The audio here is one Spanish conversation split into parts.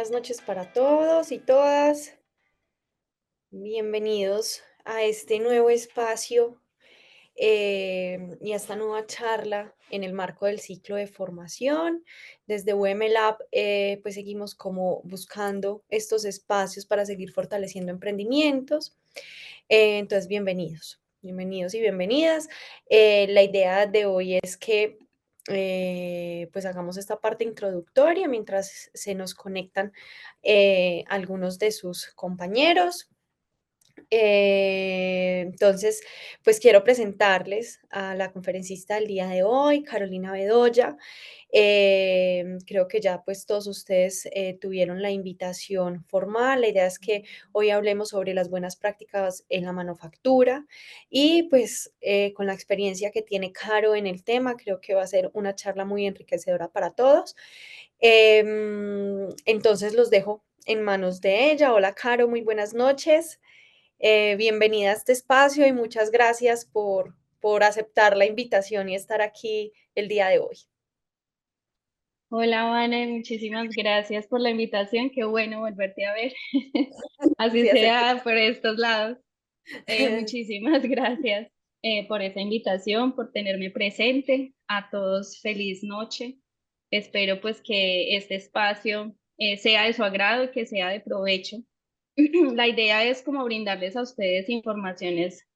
buenas noches para todos y todas. Bienvenidos a este nuevo espacio y a esta nueva charla en el marco del ciclo de formación. Desde UM Lab, pues seguimos como buscando estos espacios para seguir fortaleciendo emprendimientos. Entonces, bienvenidos y bienvenidas. La idea de hoy es que pues hagamos esta parte introductoria mientras se nos conectan algunos de sus compañeros. Entonces, pues quiero presentarles a la conferencista del día de hoy, Carolina Bedoya. Creo que ya pues todos ustedes tuvieron la invitación formal. La idea es que hoy hablemos sobre las buenas prácticas en la manufactura y pues con la experiencia que tiene Caro en el tema, creo que va a ser una charla muy enriquecedora para todos. Entonces los dejo en manos de ella. Hola Caro, muy buenas noches. Bienvenida a este espacio y muchas gracias por aceptar la invitación y estar aquí el día de hoy. Hola, Vane, muchísimas gracias por la invitación. Qué bueno volverte a ver, así Sí, hace sea por estos lados. Muchísimas gracias por esa invitación, por tenerme presente. A todos, feliz noche. Espero pues que este espacio sea de su agrado y que sea de provecho. La idea es como brindarles a ustedes informaciones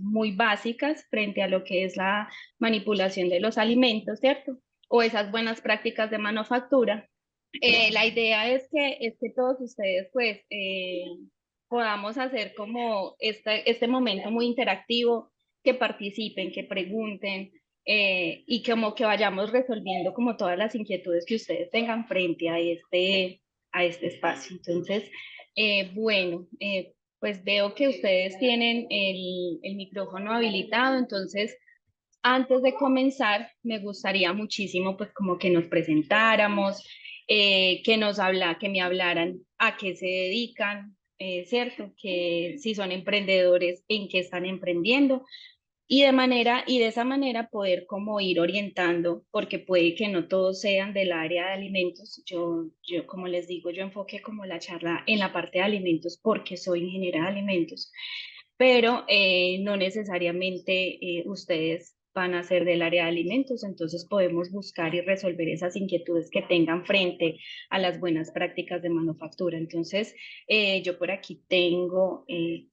muy básicas frente a lo que es la manipulación de los alimentos, ¿cierto? O esas buenas prácticas de manufactura. La idea es que todos ustedes pues podamos hacer como este momento muy interactivo, que participen, que pregunten y como que vayamos resolviendo como todas las inquietudes que ustedes tengan frente a este espacio. Entonces, bueno, pues veo que ustedes tienen el micrófono habilitado, entonces antes de comenzar me gustaría muchísimo pues como que nos presentáramos, que me hablaran a qué se dedican, ¿cierto? Que si son emprendedores, en qué están emprendiendo y de esa manera poder como ir orientando, porque puede que no todos sean del área de alimentos. Yo como les digo, yo enfoqué como la charla en la parte de alimentos porque soy ingeniera de alimentos, pero no necesariamente ustedes van a ser del área de alimentos, entonces podemos buscar y resolver esas inquietudes que tengan frente a las buenas prácticas de manufactura. Entonces, yo por aquí tengo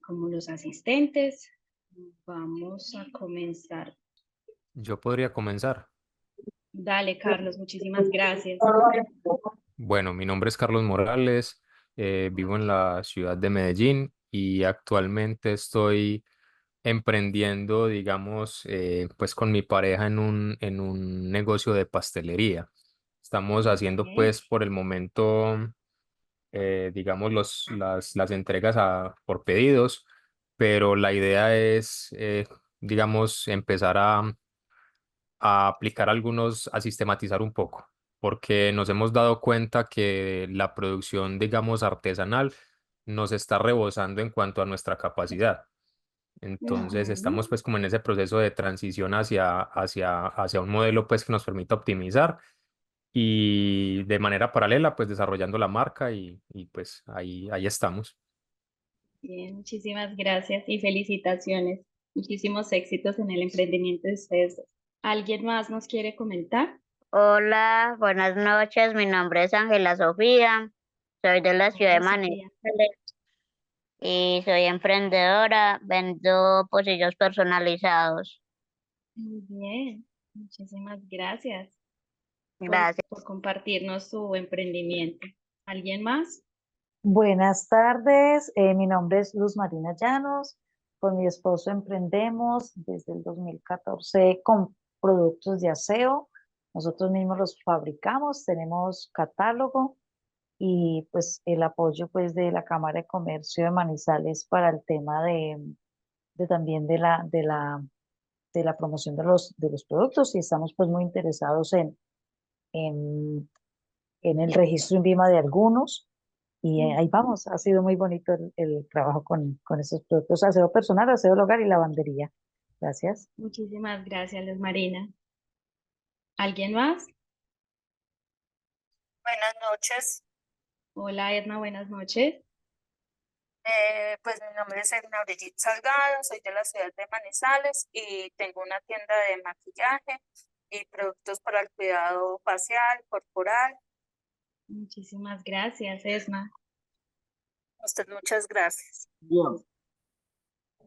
como los asistentes. Vamos a comenzar. Yo podría comenzar. Dale, Carlos, muchísimas gracias. Bueno, mi nombre es Carlos Morales, vivo en la ciudad de Medellín y actualmente estoy emprendiendo, digamos, pues con mi pareja en un negocio de pastelería. Estamos haciendo Ok. pues por el momento, digamos, las entregas por pedidos, pero la idea es, digamos, empezar a aplicar algunos, a sistematizar un poco, porque nos hemos dado cuenta que la producción, digamos, artesanal nos está rebosando en cuanto a nuestra capacidad. Entonces Ujú. estamos pues como en ese proceso de transición hacia un modelo pues que nos permita optimizar y de manera paralela pues desarrollando la marca y pues ahí estamos. Bien, muchísimas gracias y felicitaciones. Muchísimos éxitos en el emprendimiento de ustedes. ¿Alguien más nos quiere comentar? Hola, buenas noches. Mi nombre es Ángela Sofía. Soy de la ciudad de Hola, Sofía. Manizales y soy emprendedora. Vendo pocillos personalizados. Muy bien, muchísimas gracias Gracias. por compartirnos su emprendimiento. ¿Alguien más? Buenas tardes, mi nombre es Luz Marina Llanos. Con mi esposo emprendemos desde el 2014 con productos de aseo. Nosotros mismos los fabricamos, tenemos catálogo y pues el apoyo pues de la Cámara de Comercio de Manizales para el tema de también de la promoción de los productos y estamos pues muy interesados en, en el registro INVIMA de algunos. Y ahí Ujú. vamos, ha sido muy bonito el trabajo con estos productos, aseo personal, aseo del hogar y lavandería. Gracias. Muchísimas gracias, Luz Marina. ¿Alguien más? Buenas noches. Hola Edna, buenas noches. Pues mi nombre es Edna Brigitte Salgado, soy de la ciudad de Manizales y tengo una tienda de maquillaje y productos para el cuidado facial, corporal. Muchísimas gracias, Edna. A usted muchas gracias. Bien,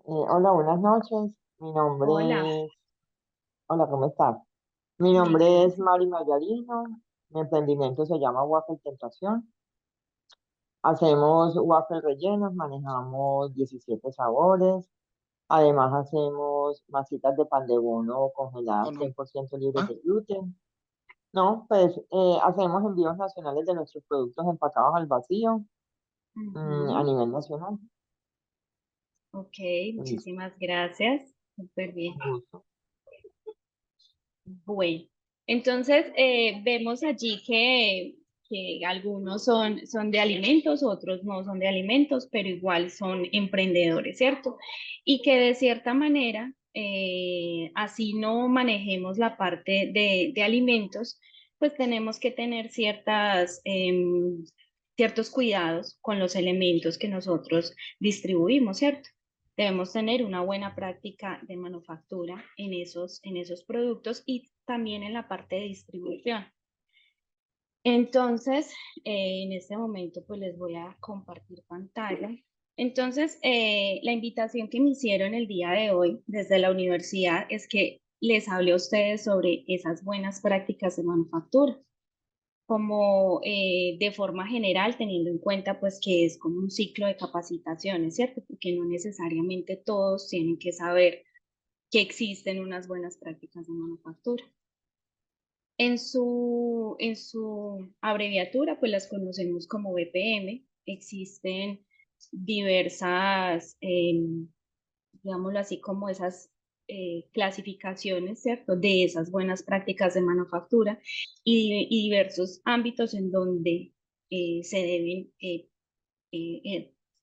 hola, buenas noches. Mi Hola, nombre es, hola, ¿cómo estás? Mi bien, nombre es gracias. Mari Mayarino. Mi emprendimiento se llama Waffle Tentación. Hacemos waffles rellenos, manejamos 17 sabores. Además, hacemos masitas de pan de bono congeladas 100% libres de gluten. No, pues hacemos envíos nacionales de nuestros productos empacados al vacío a Ujú. nivel nacional. Ok, Listo, muchísimas gracias. Súper bien. con gusto. Bueno, entonces vemos allí que algunos son de alimentos, otros no son de alimentos, pero igual son emprendedores, ¿cierto? Y que de cierta manera, así no manejemos la parte de alimentos, pues tenemos que tener ciertos cuidados con los elementos que nosotros distribuimos, ¿cierto? Debemos tener una buena práctica de manufactura en esos productos y también en la parte de distribución. Entonces, en este momento, pues les voy a compartir pantalla. Entonces, la invitación que me hicieron el día de hoy desde la universidad es que les hable a ustedes sobre esas buenas prácticas de manufactura como de forma general, teniendo en cuenta pues que es como un ciclo de capacitaciones, ¿cierto? Porque no necesariamente todos tienen que saber que existen unas buenas prácticas de manufactura. En su abreviatura, pues las conocemos como BPM. Existen diversas, digámoslo así, como esas clasificaciones, ¿cierto? De esas buenas prácticas de manufactura y diversos ámbitos en donde se deben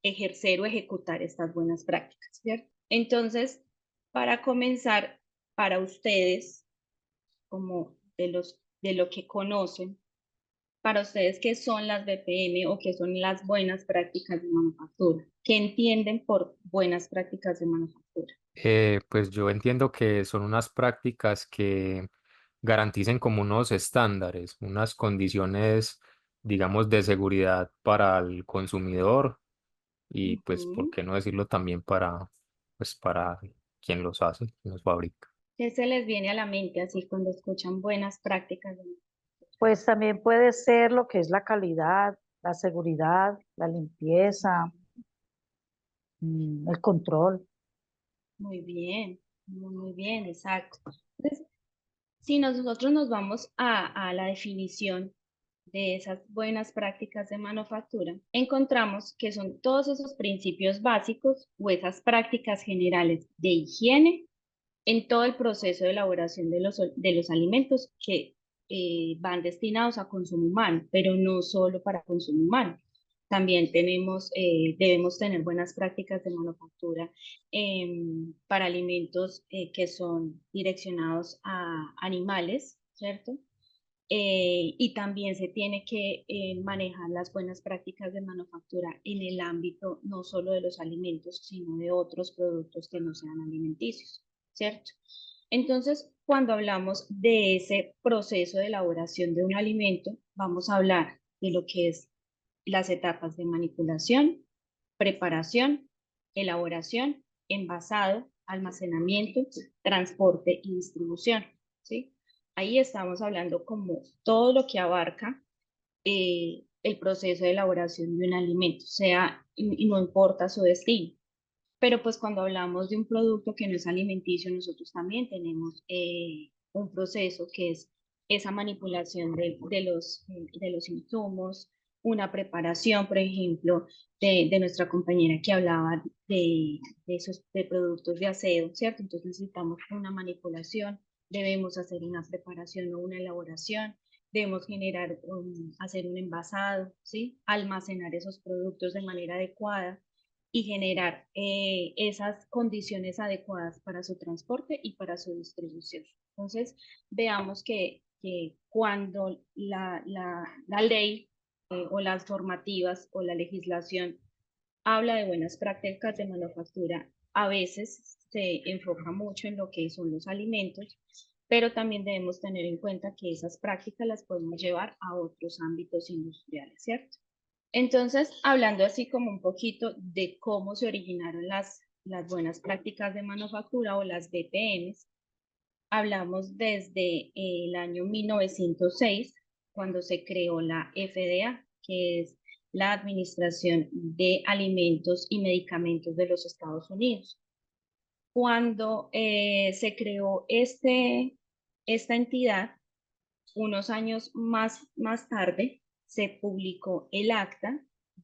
ejercer o ejecutar estas buenas prácticas, ¿cierto? Entonces, para comenzar, para ustedes, como de lo que conocen, para ustedes, ¿qué son las BPM o qué son las buenas prácticas de manufactura? ¿Qué entienden por buenas prácticas de manufactura? Pues yo entiendo que son unas prácticas que garanticen como unos estándares, unas condiciones, digamos, de seguridad para el consumidor y pues, ¿por Ujú. qué no decirlo también pues, para quien los hace, quien los fabrica? ¿Qué se les viene a la mente así cuando escuchan buenas prácticas de manufactura? Pues también puede ser lo que es la calidad, la seguridad, la limpieza, el control. Muy bien, exacto. Entonces, si nosotros nos vamos a la definición de esas buenas prácticas de manufactura, encontramos que son todos esos principios básicos o esas prácticas generales de higiene en todo el proceso de elaboración de los alimentos que van destinados a consumo humano, pero no solo para consumo humano. También debemos tener buenas prácticas de manufactura para alimentos que son direccionados a animales, ¿cierto? Y también se tiene que manejar las buenas prácticas de manufactura en el ámbito no solo de los alimentos, sino de otros productos que no sean alimenticios, ¿cierto? Entonces, cuando hablamos de ese proceso de elaboración de un alimento, vamos a hablar de lo que es las etapas de manipulación, preparación, elaboración, envasado, almacenamiento, transporte y distribución, ¿sí? Ahí estamos hablando como todo lo que abarca el proceso de elaboración de un alimento, sea, y no importa su destino. Pero pues cuando hablamos de un producto que no es alimenticio, nosotros también tenemos un proceso que es esa manipulación de los insumos, una preparación, por ejemplo, de nuestra compañera que hablaba de esos de productos de aseo, ¿cierto? Entonces necesitamos una manipulación, debemos hacer una preparación o una elaboración, debemos hacer un envasado, ¿sí? Almacenar esos productos de manera adecuada y generar esas condiciones adecuadas para su transporte y para su distribución. Entonces, veamos que cuando la ley o las normativas o la legislación habla de buenas prácticas de manufactura, a veces se enfoca mucho en lo que son los alimentos, pero también debemos tener en cuenta que esas prácticas las podemos llevar a otros ámbitos industriales, ¿cierto? Entonces, hablando así como un poquito de cómo se originaron las buenas prácticas de manufactura o las BPMs, hablamos desde el año 1906, cuando se creó la FDA, que es la Administración de Alimentos y Medicamentos de los Estados Unidos. Cuando se creó esta entidad, unos años más tarde, se publicó el Acta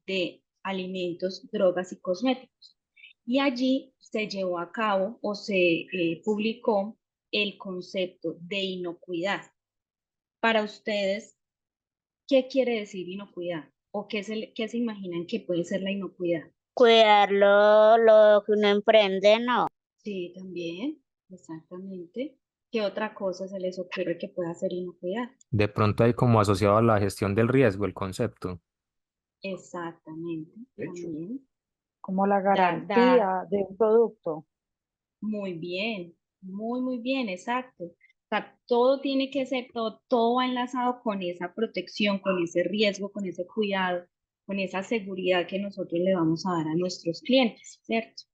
de Alimentos, Drogas y Cosméticos. Y allí se llevó a cabo o se publicó el concepto de inocuidad. Para ustedes, ¿qué quiere decir inocuidad? ¿O qué se imaginan que puede ser la inocuidad? Cuidar lo que uno emprende, ¿no? Sí, también, exactamente. ¿Qué otra cosa se les ocurre que pueda ser inocuidad? De pronto hay como asociado a la gestión del riesgo el concepto. Exactamente, también. Como la Dar, garantía de un producto. muy bien, muy bien, exacto. O sea, todo tiene que ser, todo va enlazado con esa protección, con ese riesgo, con ese cuidado, con esa seguridad que nosotros le vamos a dar a nuestros clientes, ¿cierto?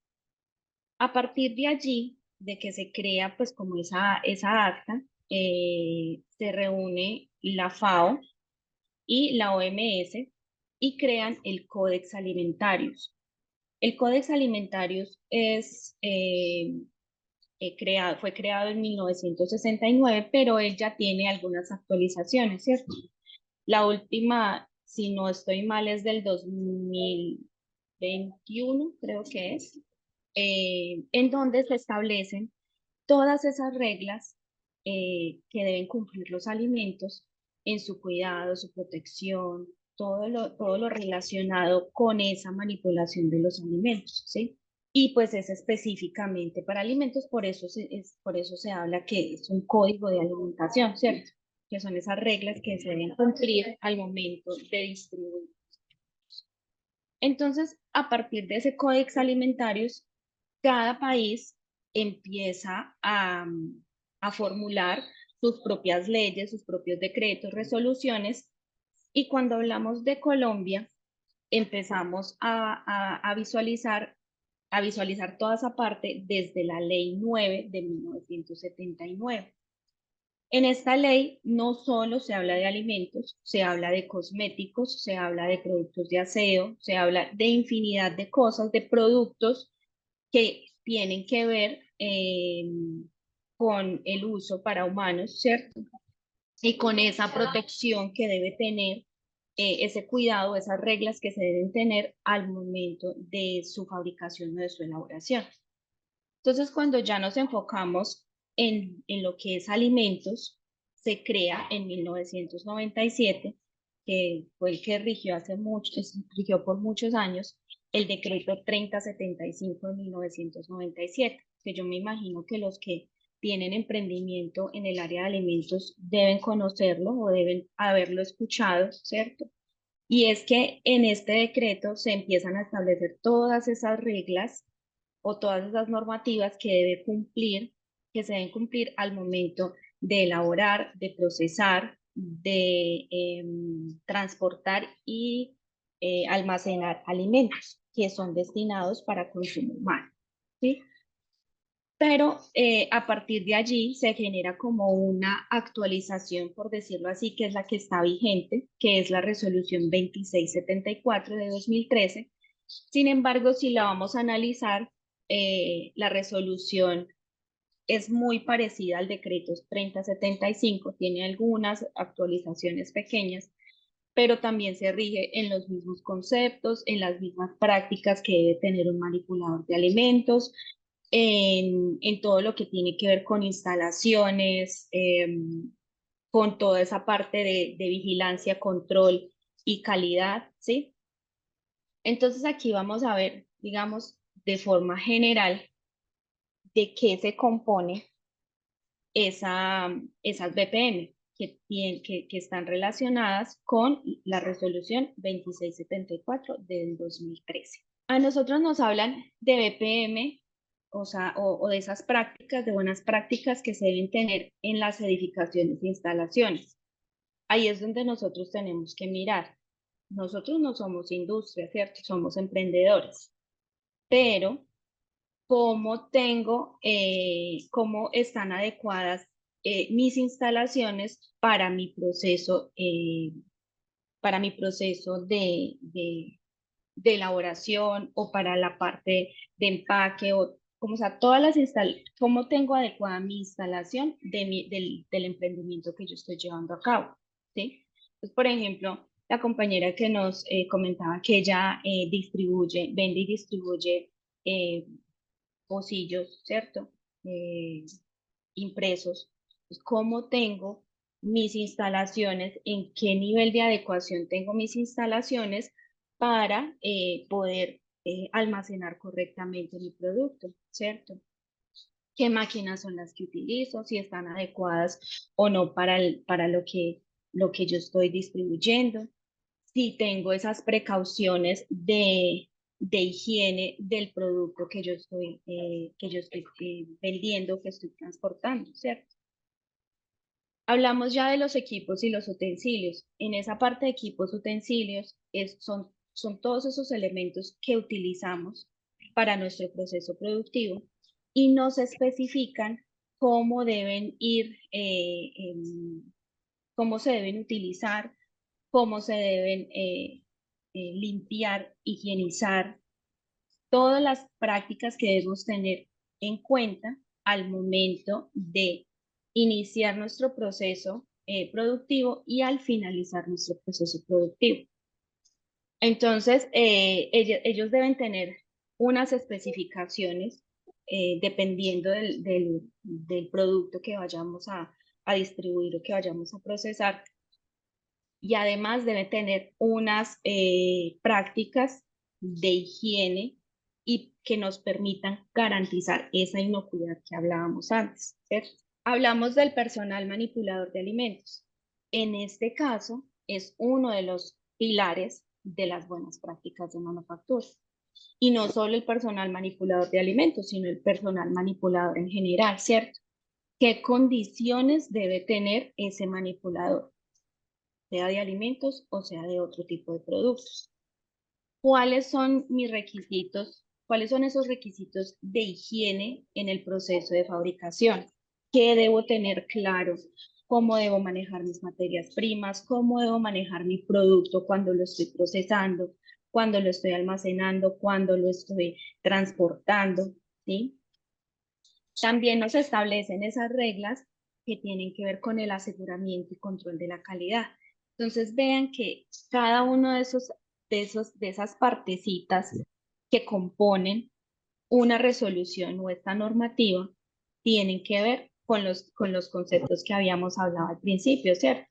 A partir de allí, de que se crea pues como esa acta, se reúne la FAO y la OMS y crean el Códex Alimentarius. El Códex Alimentarius fue creado en 1969, pero él ya tiene algunas actualizaciones, ¿cierto? La última, si no estoy mal, es del 2021, creo que es, en donde se establecen todas esas reglas que deben cumplir los alimentos en su cuidado, su protección, todo lo relacionado con esa manipulación de los alimentos, ¿sí? Y pues es específicamente para alimentos, por eso se habla que es un código de alimentación, ¿cierto? Que son esas reglas que se deben cumplir al momento de distribuir. Entonces, a partir de ese códex alimentarios, cada país empieza a formular sus propias leyes, sus propios decretos, resoluciones, y cuando hablamos de Colombia, empezamos a visualizar toda esa parte desde la Ley 9 de 1979. En esta ley no solo se habla de alimentos, se habla de cosméticos, se habla de productos de aseo, se habla de infinidad de cosas, de productos que tienen que ver con el uso para humanos, ¿cierto? Y con esa protección que debe tener, ese cuidado, esas reglas que se deben tener al momento de su fabricación o de su elaboración. Entonces, cuando ya nos enfocamos en lo que es alimentos, se crea en 1997, que fue el que rigió por muchos años, el decreto 3075 de 1997, que yo me imagino que los que tienen emprendimiento en el área de alimentos deben conocerlo o deben haberlo escuchado, ¿cierto? Y es que en este decreto se empiezan a establecer todas esas reglas o todas esas normativas que se deben cumplir al momento de elaborar, de procesar, de transportar y almacenar alimentos que son destinados para consumo humano, ¿sí? Pero a partir de allí se genera como una actualización, por decirlo así, que es la que está vigente, que es la resolución 2674 de 2013. Sin embargo, si la vamos a analizar, la resolución es muy parecida al decreto 3075, tiene algunas actualizaciones pequeñas, pero también se rige en los mismos conceptos, en las mismas prácticas que debe tener un manipulador de alimentos, en todo lo que tiene que ver con instalaciones, con toda esa parte de vigilancia, control y calidad, ¿sí? Entonces aquí vamos a ver, digamos, de forma general, de qué se compone esas BPM, que están relacionadas con la resolución 2674 del 2013. A nosotros nos hablan de BPM, o sea, o de esas prácticas, de buenas prácticas que se deben tener en las edificaciones e instalaciones. Ahí es donde nosotros tenemos que mirar. Nosotros no somos industria, ¿cierto? Somos emprendedores, pero cómo cómo están adecuadas mis instalaciones para mi proceso de elaboración o para la parte de empaque o como, o sea, cómo tengo adecuada mi instalación del emprendimiento que yo estoy llevando a cabo, ¿sí? Entonces, por ejemplo, la compañera que nos comentaba que ella vende y distribuye pocillos, ¿cierto? Impresos. Pues, ¿cómo tengo mis instalaciones? ¿En qué nivel de adecuación tengo mis instalaciones para poder almacenar correctamente mi producto, ¿cierto? ¿Qué máquinas son las que utilizo? Si están adecuadas o no para lo que yo estoy distribuyendo. Si tengo esas precauciones de higiene del producto que yo estoy vendiendo, que estoy transportando, ¿cierto? Hablamos ya de los equipos y los utensilios. En esa parte de equipos, utensilios, son todos esos elementos que utilizamos para nuestro proceso productivo y nos especifican cómo deben cómo se deben utilizar, cómo se deben limpiar, higienizar, todas las prácticas que debemos tener en cuenta al momento de iniciar nuestro proceso productivo y al finalizar nuestro proceso productivo. Entonces, ellos deben tener unas especificaciones dependiendo del producto que vayamos a distribuir o que vayamos a procesar. Y además debe tener unas prácticas de higiene y que nos permitan garantizar esa inocuidad que hablábamos antes, ¿cierto? Hablamos del personal manipulador de alimentos. En este caso, es uno de los pilares de las buenas prácticas de manufactura. Y no solo el personal manipulador de alimentos, sino el personal manipulador en general, ¿cierto? ¿Qué condiciones debe tener ese manipulador? Sea de alimentos o sea de otro tipo de productos. ¿Cuáles son mis requisitos? ¿Cuáles son esos requisitos de higiene en el proceso de fabricación? ¿Qué debo tener claro? ¿Cómo debo manejar mis materias primas? ¿Cómo debo manejar mi producto cuando lo estoy procesando? ¿Cuando lo estoy almacenando? ¿Cuando lo estoy transportando? ¿Sí? También nos establecen esas reglas que tienen que ver con el aseguramiento y control de la calidad. Entonces vean que cada uno de esas partecitas que componen una resolución o esta normativa tienen que ver con los conceptos que habíamos hablado al principio, ¿cierto?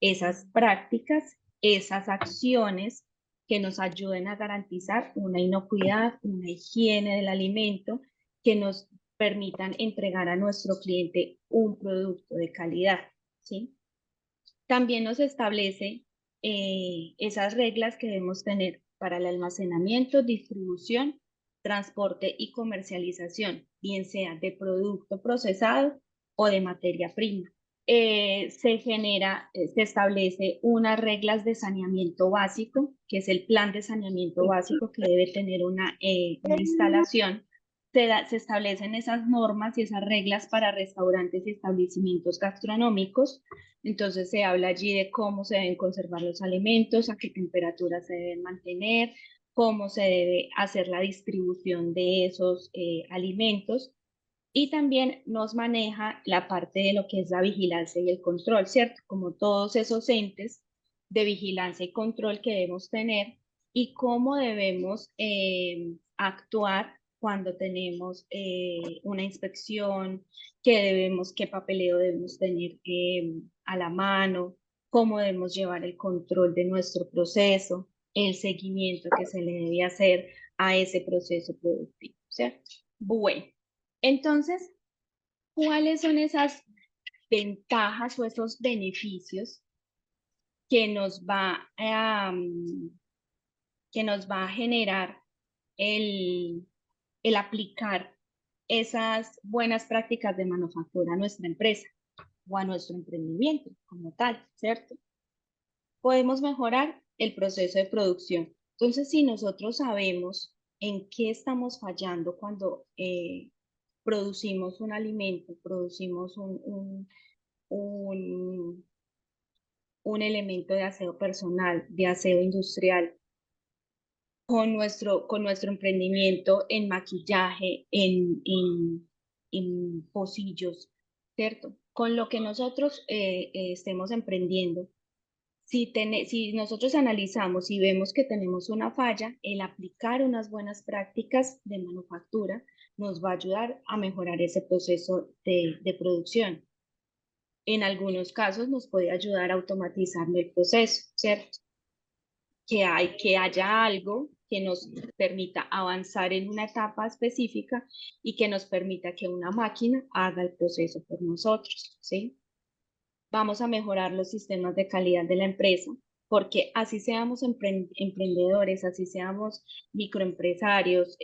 Esas prácticas, esas acciones que nos ayuden a garantizar una inocuidad, una higiene del alimento, que nos permitan entregar a nuestro cliente un producto de calidad, ¿sí? También nos establece esas reglas que debemos tener para el almacenamiento, distribución, transporte y comercialización, bien sea de producto procesado o de materia prima. Se establece unas reglas de saneamiento básico, que es el plan de saneamiento básico que debe tener una instalación. Se establecen esas normas y esas reglas para restaurantes y establecimientos gastronómicos. Entonces se habla allí de cómo se deben conservar los alimentos, a qué temperatura se deben mantener, cómo se debe hacer la distribución de esos alimentos. Y también nos maneja la parte de lo que es la vigilancia y el control, ¿cierto? Como todos esos entes de vigilancia y control que debemos tener y cómo debemos actuar cuando tenemos una inspección, qué papeleo debemos tener a la mano, cómo debemos llevar el control de nuestro proceso, el seguimiento que se le debe hacer a ese proceso productivo, ¿cierto? Bueno, entonces, ¿cuáles son esas ventajas o esos beneficios que nos va a, que nos va a generar el aplicar esas buenas prácticas de manufactura a nuestra empresa o a nuestro emprendimiento como tal, ¿cierto? Podemos mejorar el proceso de producción. Entonces, si nosotros sabemos en qué estamos fallando cuando producimos un alimento, producimos un elemento de aseo personal, de aseo industrial, con nuestro emprendimiento en maquillaje, en pocillos, ¿cierto? Con lo que nosotros estemos emprendiendo, si nosotros analizamos y vemos que tenemos una falla, el aplicar unas buenas prácticas de manufactura nos va a ayudar a mejorar ese proceso de producción. En algunos casos nos puede ayudar a automatizar el proceso, ¿cierto? Que haya algo que nos permita avanzar en una etapa específica y que nos permita que una máquina haga el proceso por nosotros, ¿sí? Vamos a mejorar los sistemas de calidad de la empresa, porque así seamos emprendedores, así seamos microempresarios,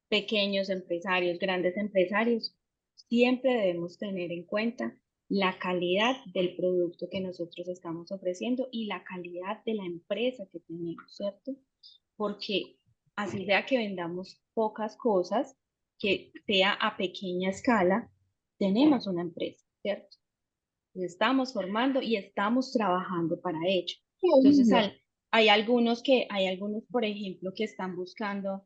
pequeños empresarios, grandes empresarios, siempre debemos tener en cuenta la calidad del producto que nosotros estamos ofreciendo y la calidad de la empresa que tenemos, ¿cierto? Porque así sea que vendamos pocas cosas, que sea a pequeña escala, tenemos una empresa, ¿cierto? Estamos formando y estamos trabajando para ello. Entonces, hay algunos, por ejemplo, que están buscando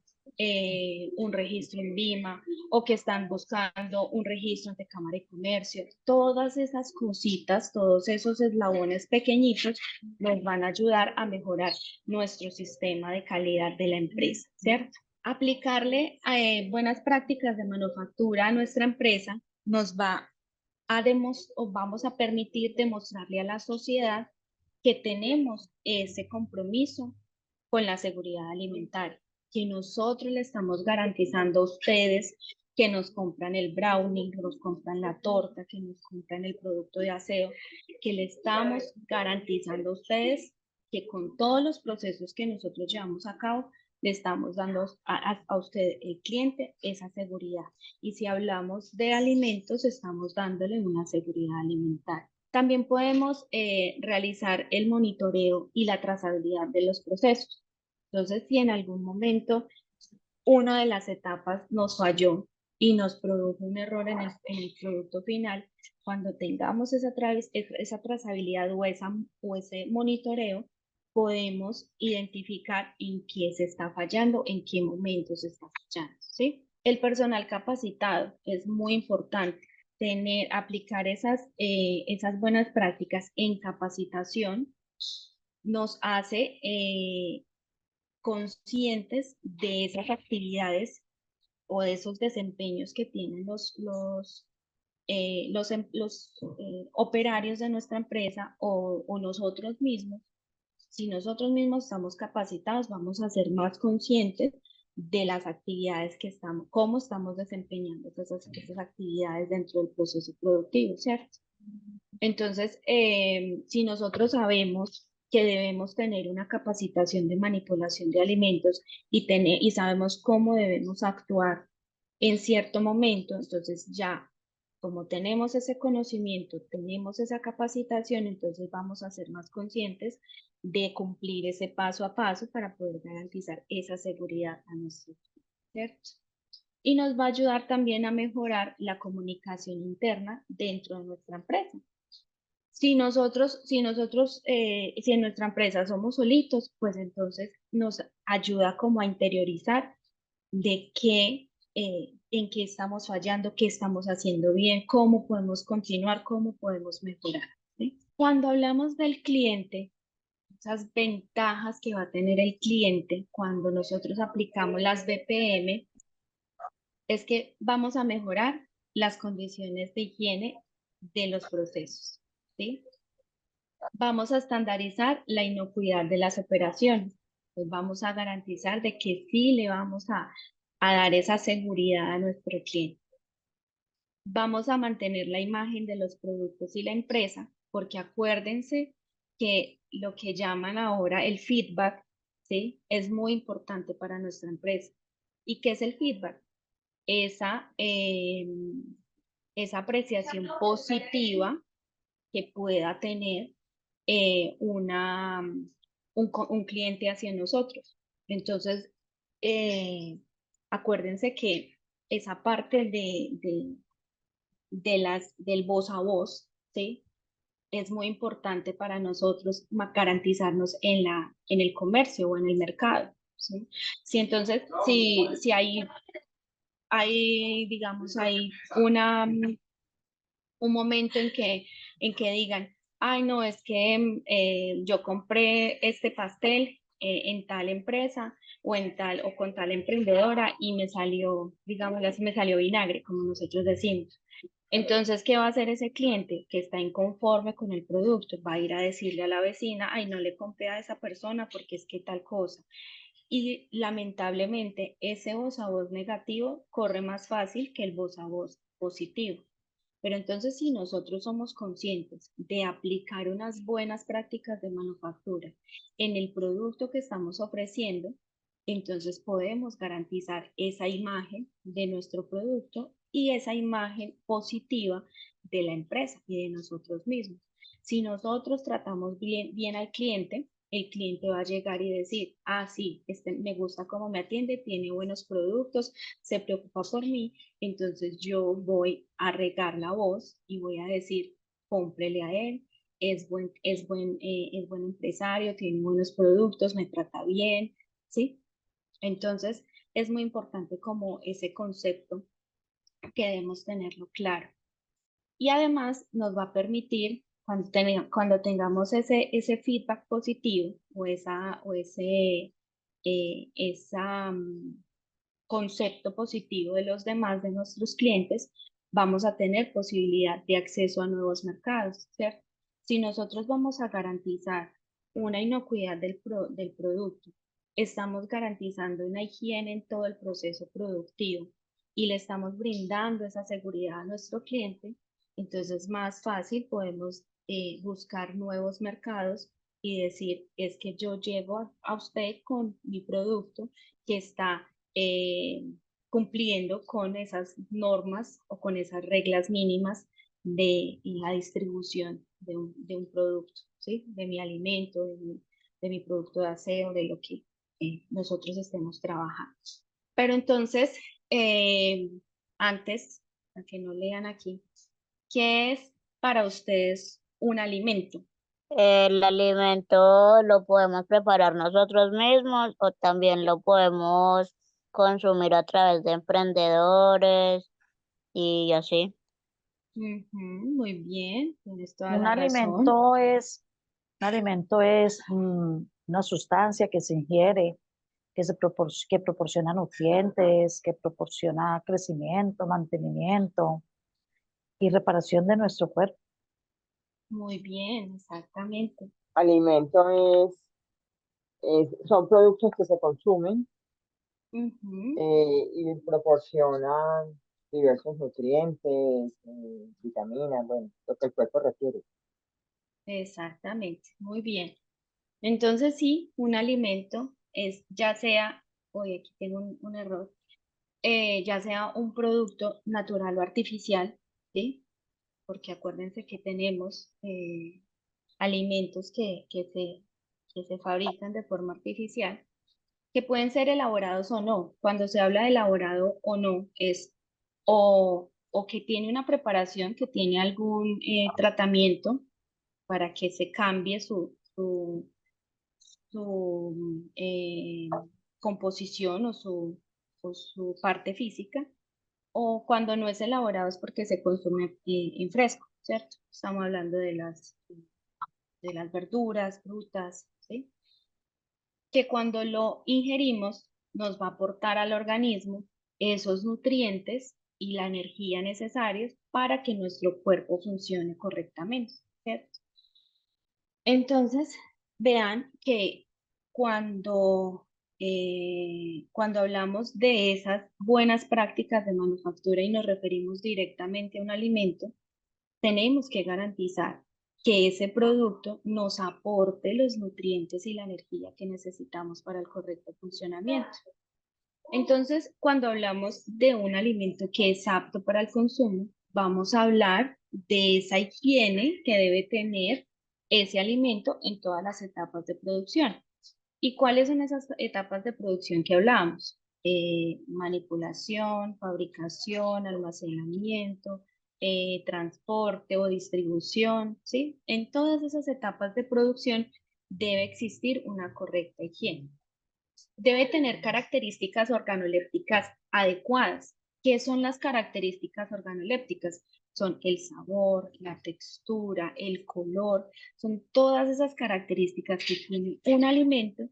un registro en BIMA o que están buscando un registro ante Cámara de Comercio. Todas esas cositas, todos esos eslabones pequeñitos nos van a ayudar a mejorar nuestro sistema de calidad de la empresa, ¿cierto? Aplicarle buenas prácticas de manufactura a nuestra empresa nos va o vamos a permitir demostrarle a la sociedad que tenemos ese compromiso con la seguridad alimentaria, que nosotros le estamos garantizando a ustedes que nos compran el brownie, que nos compran la torta, que nos compran el producto de aseo, que le estamos garantizando a ustedes que con todos los procesos que nosotros llevamos a cabo, le estamos dando a usted, el cliente, esa seguridad. Y si hablamos de alimentos, estamos dándole una seguridad alimentaria. También podemos realizar el monitoreo y la trazabilidad de los procesos. Entonces, si en algún momento una de las etapas nos falló y nos produjo un error en el producto final, cuando tengamos esa trazabilidad o ese monitoreo, podemos identificar en qué se está fallando, en qué momento se está fallando, ¿sí? El personal capacitado es muy importante. Aplicar esas buenas prácticas en capacitación nos hace conscientes de esas actividades o de esos desempeños que tienen los operarios de nuestra empresa o nosotros mismos. Si nosotros mismos estamos capacitados, vamos a ser más conscientes de las actividades cómo estamos desempeñando esas actividades dentro del proceso productivo, ¿cierto? Entonces, si nosotros sabemos que debemos tener una capacitación de manipulación de alimentos y sabemos cómo debemos actuar en cierto momento, entonces ya, como tenemos ese conocimiento, tenemos esa capacitación, entonces vamos a ser más conscientes de cumplir ese paso a paso para poder garantizar esa seguridad a nuestros clientes, ¿cierto? Y nos va a ayudar también a mejorar la comunicación interna dentro de nuestra empresa. Si en nuestra empresa somos solitos, pues entonces nos ayuda como a interiorizar de en qué estamos fallando, qué estamos haciendo bien, cómo podemos continuar, cómo podemos mejorar, ¿sí? Cuando hablamos del cliente, esas ventajas que va a tener el cliente cuando nosotros aplicamos las BPM es que vamos a mejorar las condiciones de higiene de los procesos, ¿sí? Vamos a estandarizar la inocuidad de las operaciones. Pues vamos a garantizar de que sí le vamos a dar esa seguridad a nuestro cliente. Vamos a mantener la imagen de los productos y la empresa, porque acuérdense que lo que llaman ahora el feedback, ¿sí? Es muy importante para nuestra empresa. ¿Y qué es el feedback? Esa apreciación positiva que pueda tener un cliente hacia nosotros. Entonces, acuérdense que esa parte del voz a voz, ¿sí? Es muy importante para nosotros garantizarnos en el comercio o en el mercado, ¿sí? Si entonces, si digamos, hay un momento en que digan, ay, no, es que yo compré este pastel en tal empresa o con tal emprendedora y me salió, digamos así, me salió vinagre, como nosotros decimos. Entonces, ¿qué va a hacer ese cliente que está inconforme con el producto? Va a ir a decirle a la vecina, ay, no le compré a esa persona porque es que tal cosa. Y lamentablemente ese voz a voz negativo corre más fácil que el voz a voz positivo. Pero entonces, si nosotros somos conscientes de aplicar unas buenas prácticas de manufactura en el producto que estamos ofreciendo, entonces podemos garantizar esa imagen de nuestro producto y esa imagen positiva de la empresa y de nosotros mismos. Si nosotros tratamos bien al cliente, el cliente va a llegar y decir, ah, sí, me gusta cómo me atiende, tiene buenos productos, se preocupa por mí, entonces yo voy a regar la voz y voy a decir, cómprele a él, es buen empresario, tiene buenos productos, me trata bien, ¿sí? Entonces es muy importante como ese concepto que debemos tenerlo claro. Y además nos va a permitir, cuando tengamos ese feedback positivo o ese concepto positivo de los demás, de nuestros clientes, vamos a tener posibilidad de acceso a nuevos mercados, ¿cierto? Si nosotros vamos a garantizar una inocuidad del producto, estamos garantizando una higiene en todo el proceso productivo y le estamos brindando esa seguridad a nuestro cliente, entonces más fácil podemos buscar nuevos mercados y decir, es que yo llego a usted con mi producto que está eh, cumpliendo con esas normas o con esas reglas mínimas de la distribución de un producto, ¿sí? De mi alimento, de mi producto de aseo, de lo que nosotros estemos trabajando. Pero entonces, antes, para que no lean aquí, ¿qué es para ustedes un alimento? El alimento lo podemos preparar nosotros mismos o también lo podemos consumir a través de emprendedores y así. Muy bien, tienes toda Un la razón. alimento es una sustancia que se ingiere, que proporciona nutrientes, que proporciona crecimiento, mantenimiento y reparación de nuestro cuerpo. Muy bien, exactamente. Alimento son productos que se consumen Ujú, y proporcionan diversos nutrientes, vitaminas, bueno, lo que el cuerpo requiere. exactamente, muy bien. Entonces sí, un alimento es ya sea, hoy aquí tengo un error, ya sea un producto natural o artificial, ¿sí? Porque acuérdense que tenemos alimentos que se fabrican de forma artificial, que pueden ser elaborados o no. Cuando se habla de elaborado o no, es o que tiene una preparación, que tiene algún tratamiento para que se cambie su composición o su parte física, o cuando no es elaborado es porque se consume en fresco, ¿cierto? Estamos hablando de las verduras, frutas, ¿sí? Que cuando lo ingerimos nos va a aportar al organismo esos nutrientes y la energía necesarios para que nuestro cuerpo funcione correctamente, ¿cierto? Entonces, vean que cuando cuando hablamos de esas buenas prácticas de manufactura y nos referimos directamente a un alimento, tenemos que garantizar que ese producto nos aporte los nutrientes y la energía que necesitamos para el correcto funcionamiento. Entonces, cuando hablamos de un alimento que es apto para el consumo, vamos a hablar de esa higiene que debe tener ese alimento en todas las etapas de producción. ¿Y cuáles son esas etapas de producción que hablamos? Manipulación, fabricación, almacenamiento, transporte o distribución, ¿sí? En todas esas etapas de producción debe existir una correcta higiene. Debe tener características organolépticas adecuadas. ¿Qué son las características organolépticas? Son el sabor, la textura, el color, son todas esas características que tiene un alimento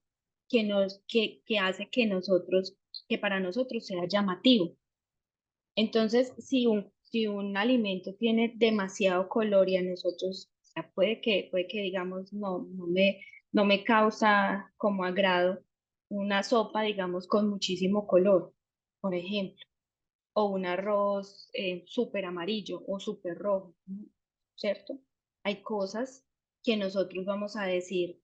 que hace que para nosotros sea llamativo. Entonces, si un alimento tiene demasiado color y a nosotros, o sea, puede que digamos, no me causa como agrado una sopa, digamos, con muchísimo color, por ejemplo, o un arroz súper amarillo o súper rojo, ¿no? ¿Cierto? Hay cosas que nosotros vamos a decir,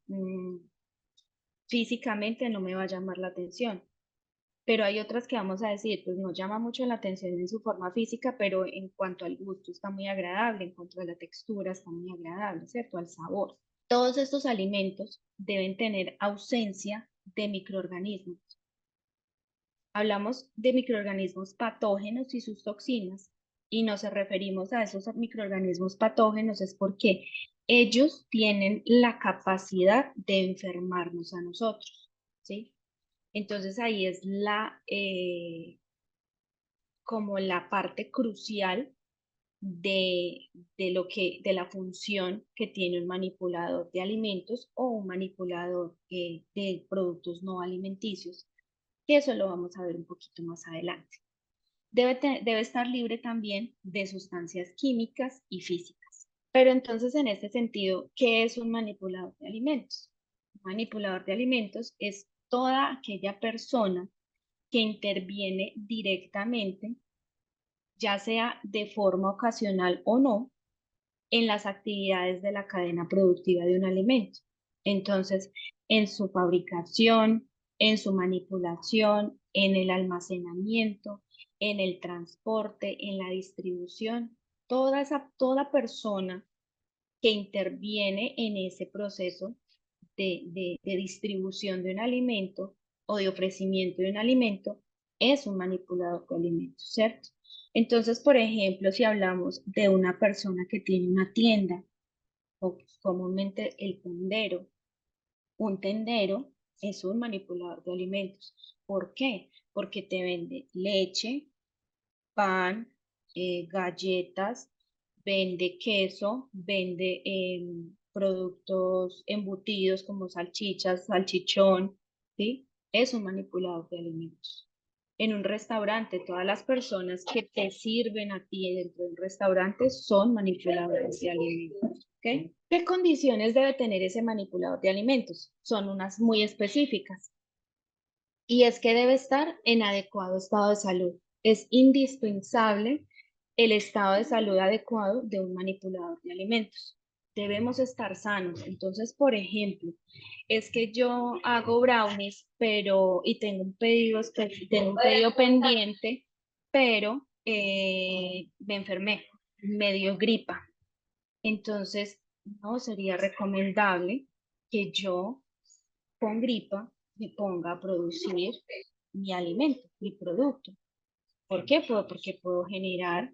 físicamente no me va a llamar la atención, pero hay otras que vamos a decir, pues no llama mucho la atención en su forma física, pero en cuanto al gusto está muy agradable, en cuanto a la textura está muy agradable, ¿cierto? Al sabor. Todos estos alimentos deben tener ausencia de microorganismos. Hablamos de microorganismos patógenos y sus toxinas, y nos referimos a esos microorganismos patógenos es porque ellos tienen la capacidad de enfermarnos a nosotros, ¿sí? Entonces ahí es como la parte crucial de la función que tiene un manipulador de alimentos o un manipulador de productos no alimenticios, que eso lo vamos a ver un poquito más adelante. Debe estar libre también de sustancias químicas y físicas. Pero entonces, en este sentido, ¿qué es un manipulador de alimentos? Un manipulador de alimentos es toda aquella persona que interviene directamente, ya sea de forma ocasional o no, en las actividades de la cadena productiva de un alimento. Entonces, en su fabricación, en su manipulación, en el almacenamiento, en el transporte, en la distribución, toda persona que interviene en ese proceso de distribución de un alimento o de ofrecimiento de un alimento es un manipulador de alimentos, ¿cierto? Entonces, por ejemplo, si hablamos de una persona que tiene una tienda, o comúnmente el tendero, un tendero es un manipulador de alimentos. ¿Por qué? Porque te vende leche, pan, galletas, vende queso, vende productos embutidos como salchichas, salchichón, ¿sí? Es un manipulador de alimentos. En un restaurante, todas las personas que te sirven a ti dentro de un restaurante son manipuladores de alimentos, ¿ok? ¿Qué condiciones debe tener ese manipulador de alimentos? Son unas muy específicas. Y es que debe estar en adecuado estado de salud. Es indispensable el estado de salud adecuado de un manipulador de alimentos. Debemos estar sanos. Entonces, por ejemplo, es que yo hago brownies, y tengo un pedido, tengo un pedido pendiente, pero me enfermé, me dio gripa. Entonces, no sería recomendable que yo con gripa me ponga a producir mi alimento, mi producto. ¿Por qué? Porque puedo generar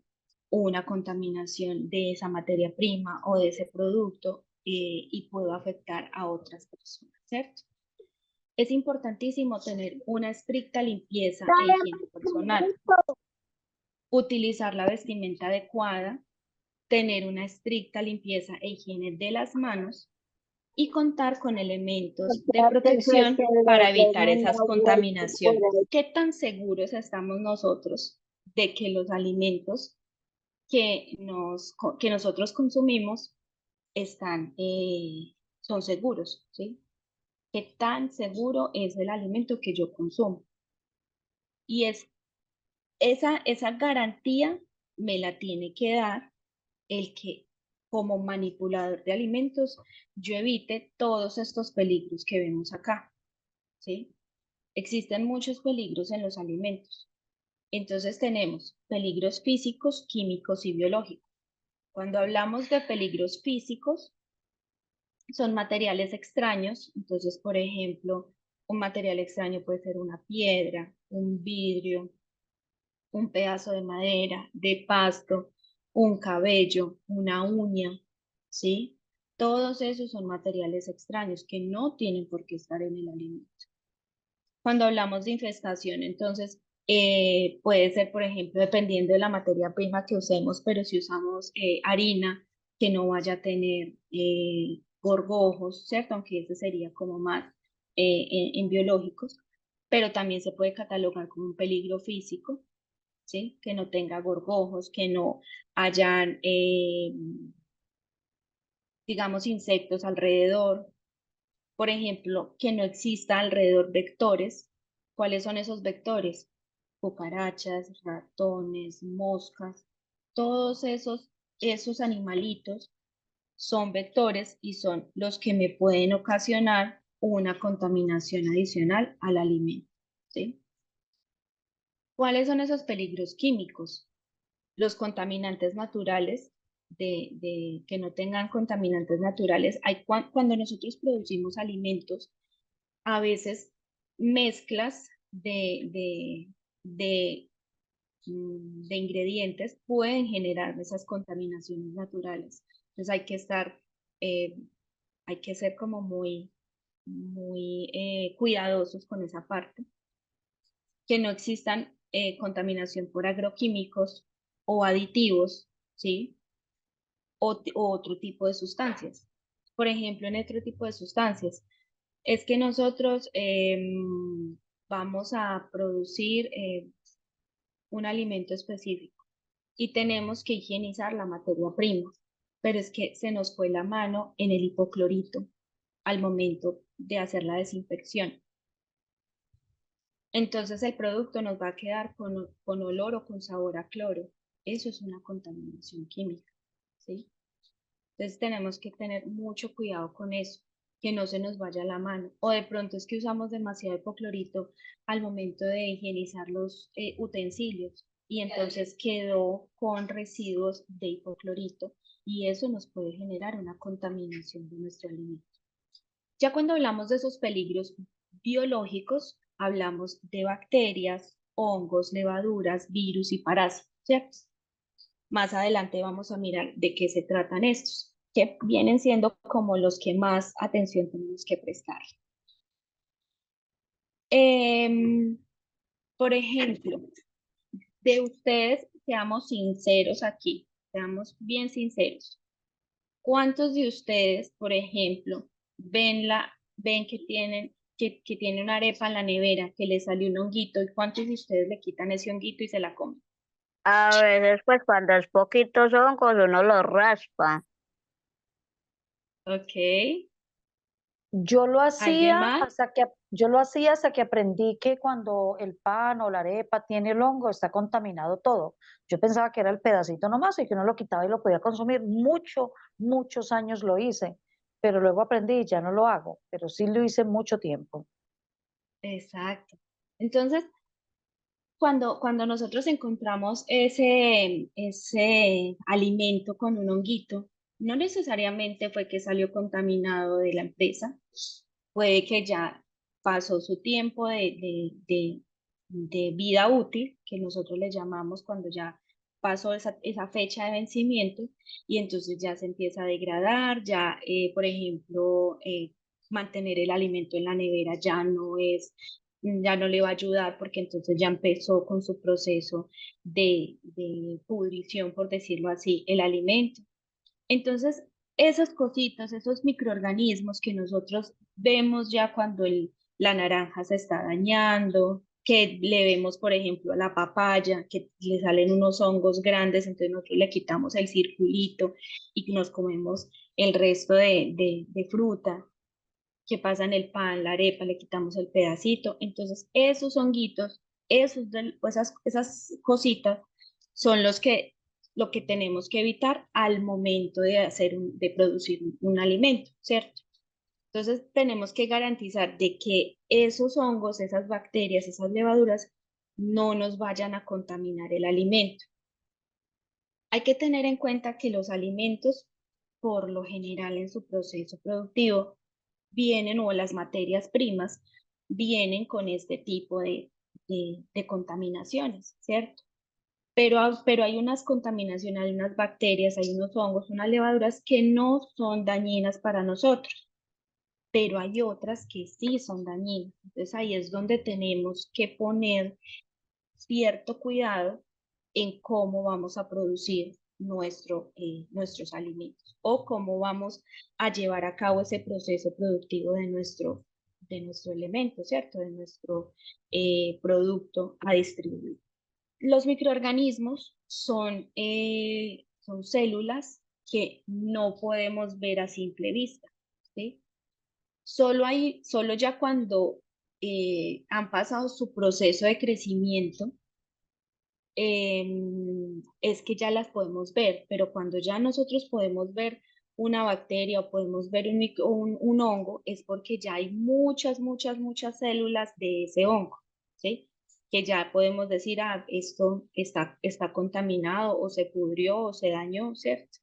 una contaminación de esa materia prima o de ese producto y puedo afectar a otras personas, ¿cierto? Es importantísimo tener una estricta limpieza e higiene personal, utilizar la vestimenta adecuada, tener una estricta limpieza e higiene de las manos y contar con elementos de protección para evitar esas contaminaciones. ¿Qué tan seguros estamos nosotros de que los alimentos que nosotros consumimos son seguros, ¿sí? qué tan seguro es el alimento que yo consumo. Y esa garantía me la tiene que dar el que como manipulador de alimentos yo evite todos estos peligros que vemos acá, ¿sí? Existen muchos peligros en los alimentos. Entonces tenemos peligros físicos, químicos y biológicos. Cuando hablamos de peligros físicos, son materiales extraños. Entonces, por ejemplo, un material extraño puede ser una piedra, un vidrio, un pedazo de madera, de pasto, un cabello, una uña, ¿sí? Todos esos son materiales extraños que no tienen por qué estar en el alimento. Cuando hablamos de infestación, entonces, puede ser, por ejemplo, dependiendo de la materia prima que usemos, pero si usamos harina, que no vaya a tener gorgojos, ¿cierto? Aunque ese sería como más en biológicos, pero también se puede catalogar como un peligro físico, ¿sí? Que no tenga gorgojos, que no hayan, digamos, insectos alrededor. Por ejemplo, que no exista alrededor vectores. ¿Cuáles son esos vectores? Cucarachas, ratones, moscas, todos esos animalitos son vectores y son los que me pueden ocasionar una contaminación adicional al alimento, ¿sí? ¿Cuáles son esos peligros químicos? Los contaminantes naturales, que no tengan contaminantes naturales. Cuando nosotros producimos alimentos, a veces mezclas de ingredientes pueden generar esas contaminaciones naturales. Entonces eh, hay que ser como muy cuidadosos con esa parte. Que no existan contaminación por agroquímicos o aditivos, ¿sí? O otro tipo de sustancias. Por ejemplo, en otro tipo de sustancias, es que nosotros vamos a producir un alimento específico y tenemos que higienizar la materia prima, pero es que se nos fue la mano en el hipoclorito al momento de hacer la desinfección. Entonces el producto nos va a quedar con olor o con sabor a cloro. Eso es una contaminación química, ¿sí? Entonces tenemos que tener mucho cuidado con eso, que no se nos vaya la mano. O de pronto es que usamos demasiado hipoclorito al momento de higienizar los utensilios y entonces quedó con residuos de hipoclorito y eso nos puede generar una contaminación de nuestro alimento. Ya cuando hablamos de esos peligros biológicos, hablamos de bacterias, hongos, levaduras, virus y parásitos, ¿cierto? Más adelante vamos a mirar de qué se tratan estos, que vienen siendo como los que más atención tenemos que prestar. Por ejemplo, de ustedes, seamos sinceros aquí, seamos bien sinceros. ¿Cuántos de ustedes, por ejemplo, ven que tiene una arepa en la nevera, que le salió un honguito, y cuántos de ustedes le quitan ese honguito y se la comen? A veces, pues cuando es poquitos hongos, uno los raspa. Ok. Yo lo ¿Alguien hacía más? hasta que aprendí que cuando el pan o la arepa tiene el hongo está contaminado todo. Yo pensaba que era el pedacito nomás y que uno lo quitaba y lo podía consumir. Muchos años lo hice, pero luego aprendí y ya no lo hago, pero sí lo hice mucho tiempo. Exacto. Entonces, cuando nosotros encontramos ese alimento con un honguito, no necesariamente fue que salió contaminado de la empresa, puede que ya pasó su tiempo de vida útil, que nosotros le llamamos cuando ya pasó esa fecha de vencimiento y entonces ya se empieza a degradar, ya, por ejemplo, mantener el alimento en la nevera ya no le va a ayudar porque entonces ya empezó con su proceso de pudrición, por decirlo así, el alimento. Entonces, esas cositas, esos microorganismos que nosotros vemos ya cuando la naranja se está dañando, que le vemos, por ejemplo, a la papaya, que le salen unos hongos grandes, entonces nosotros le quitamos el circulito y nos comemos el resto de fruta. ¿Qué pasa en el pan, la arepa? Le quitamos el pedacito. Entonces, esos honguitos, esas cositas son lo que tenemos que evitar al momento de producir un alimento, ¿cierto? Entonces, tenemos que garantizar de que esos hongos, esas bacterias, esas levaduras, no nos vayan a contaminar el alimento. Hay que tener en cuenta que los alimentos, por lo general en su proceso productivo, vienen, o las materias primas, vienen con este tipo de contaminaciones, ¿cierto? Pero hay unas contaminaciones, hay unas bacterias, hay unos hongos, unas levaduras que no son dañinas para nosotros, pero hay otras que sí son dañinas. Entonces ahí es donde tenemos que poner cierto cuidado en cómo vamos a producir nuestros alimentos o cómo vamos a llevar a cabo ese proceso productivo de nuestro elemento, ¿cierto? De nuestro producto a distribuir. Los microorganismos son células que no podemos ver a simple vista, ¿sí? Solo ya cuando han pasado su proceso de crecimiento, es que ya las podemos ver, pero cuando ya nosotros podemos ver una bacteria o podemos ver un hongo, es porque ya hay muchas, muchas, muchas células de ese hongo, ¿sí? Que ya podemos decir, esto está contaminado o se pudrió o se dañó, ¿cierto?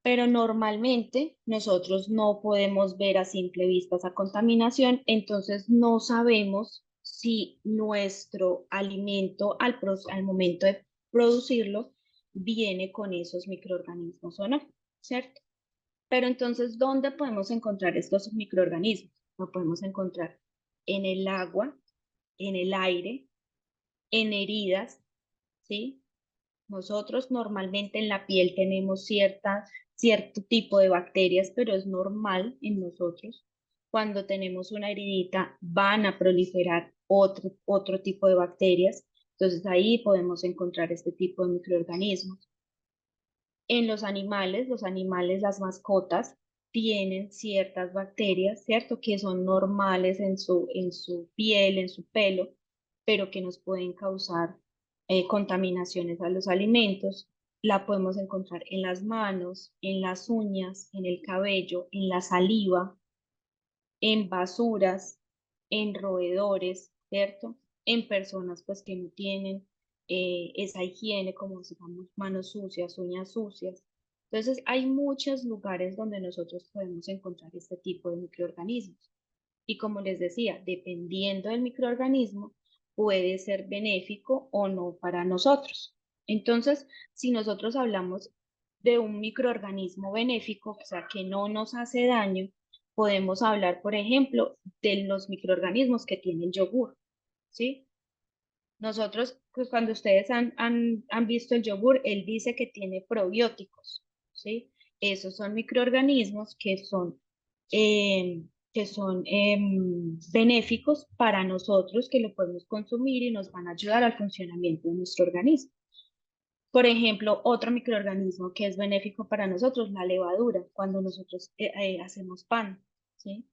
Pero normalmente nosotros no podemos ver a simple vista esa contaminación, entonces no sabemos si nuestro alimento al momento de producirlo viene con esos microorganismos o no, ¿cierto? Pero entonces, ¿dónde podemos encontrar estos microorganismos? Lo podemos encontrar en el agua, en el aire, en heridas, ¿sí? Nosotros normalmente en la piel tenemos cierto tipo de bacterias, pero es normal en nosotros. Cuando tenemos una heridita van a proliferar otro tipo de bacterias. Entonces ahí podemos encontrar este tipo de microorganismos. En los animales, las mascotas, tienen ciertas bacterias, ¿cierto? Que son normales en su piel, en su pelo, pero que nos pueden causar contaminaciones a los alimentos. La podemos encontrar en las manos, en las uñas, en el cabello, en la saliva, en basuras, en roedores, ¿cierto? En personas pues que no tienen esa higiene, como digamos manos sucias, uñas sucias. Entonces hay muchos lugares donde nosotros podemos encontrar este tipo de microorganismos. Y como les decía, dependiendo del microorganismo, puede ser benéfico o no para nosotros. Entonces, si nosotros hablamos de un microorganismo benéfico, o sea, que no nos hace daño, podemos hablar, por ejemplo, de los microorganismos que tienen yogur, ¿sí? Nosotros, pues cuando ustedes han visto el yogur, él dice que tiene probióticos, ¿sí? Esos son microorganismos que son benéficos para nosotros, que lo podemos consumir y nos van a ayudar al funcionamiento de nuestro organismo. Por ejemplo, otro microorganismo que es benéfico para nosotros, la levadura, cuando nosotros hacemos pan, ¿sí?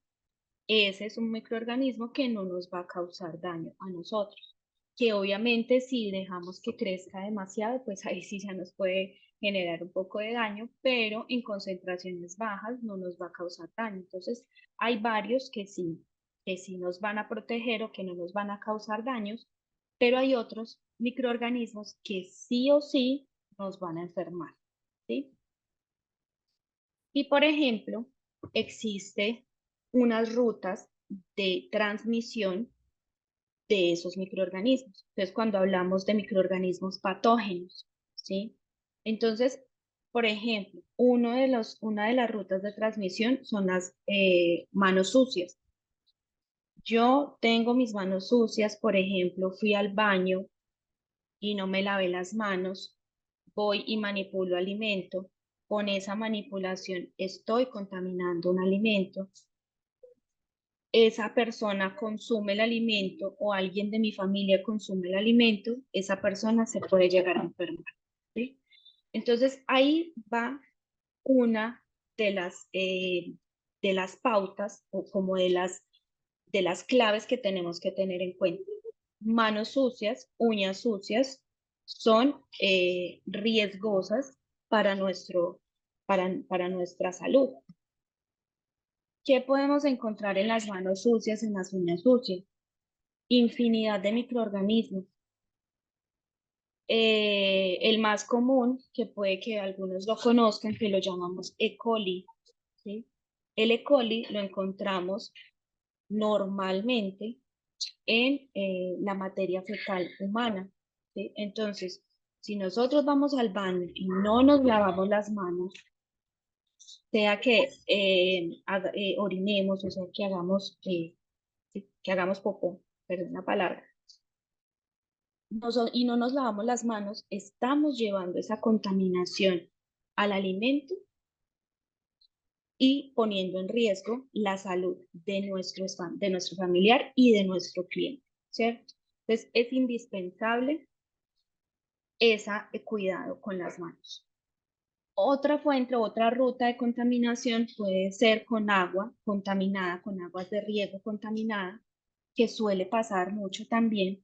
Ese es un microorganismo que no nos va a causar daño a nosotros, que obviamente si dejamos que crezca demasiado, pues ahí sí ya nos puede generar un poco de daño, pero en concentraciones bajas no nos va a causar daño. Entonces, hay varios que sí nos van a proteger o que no nos van a causar daños, pero hay otros microorganismos que sí o sí nos van a enfermar, ¿sí? Y por ejemplo, existe unas rutas de transmisión de esos microorganismos. Entonces, cuando hablamos de microorganismos patógenos, ¿sí? Entonces, por ejemplo, una de las rutas de transmisión son las manos sucias. Yo tengo mis manos sucias, por ejemplo, fui al baño y no me lavé las manos, voy y manipulo alimento. Con esa manipulación estoy contaminando un alimento. Esa persona consume el alimento o alguien de mi familia consume el alimento, esa persona se puede llegar a enfermar, ¿sí? Entonces ahí va una de las las pautas o como de las claves que tenemos que tener en cuenta. Manos sucias, uñas sucias son riesgosas para nuestra salud. ¿Qué podemos encontrar en las manos sucias, en las uñas sucias? Infinidad de microorganismos. El más común, que puede que algunos lo conozcan, que lo llamamos E. coli, ¿sí? El E. coli lo encontramos normalmente en la materia fecal humana, ¿sí? Entonces, si nosotros vamos al baño y no nos lavamos las manos, sea que orinemos, o sea, que hagamos popó, perdón la palabra, y no nos lavamos las manos, estamos llevando esa contaminación al alimento y poniendo en riesgo la salud de nuestro familiar y de nuestro cliente, ¿cierto? Entonces, es indispensable ese cuidado con las manos. Otra fuente, otra ruta de contaminación puede ser con agua contaminada, con aguas de riego contaminada, que suele pasar mucho también.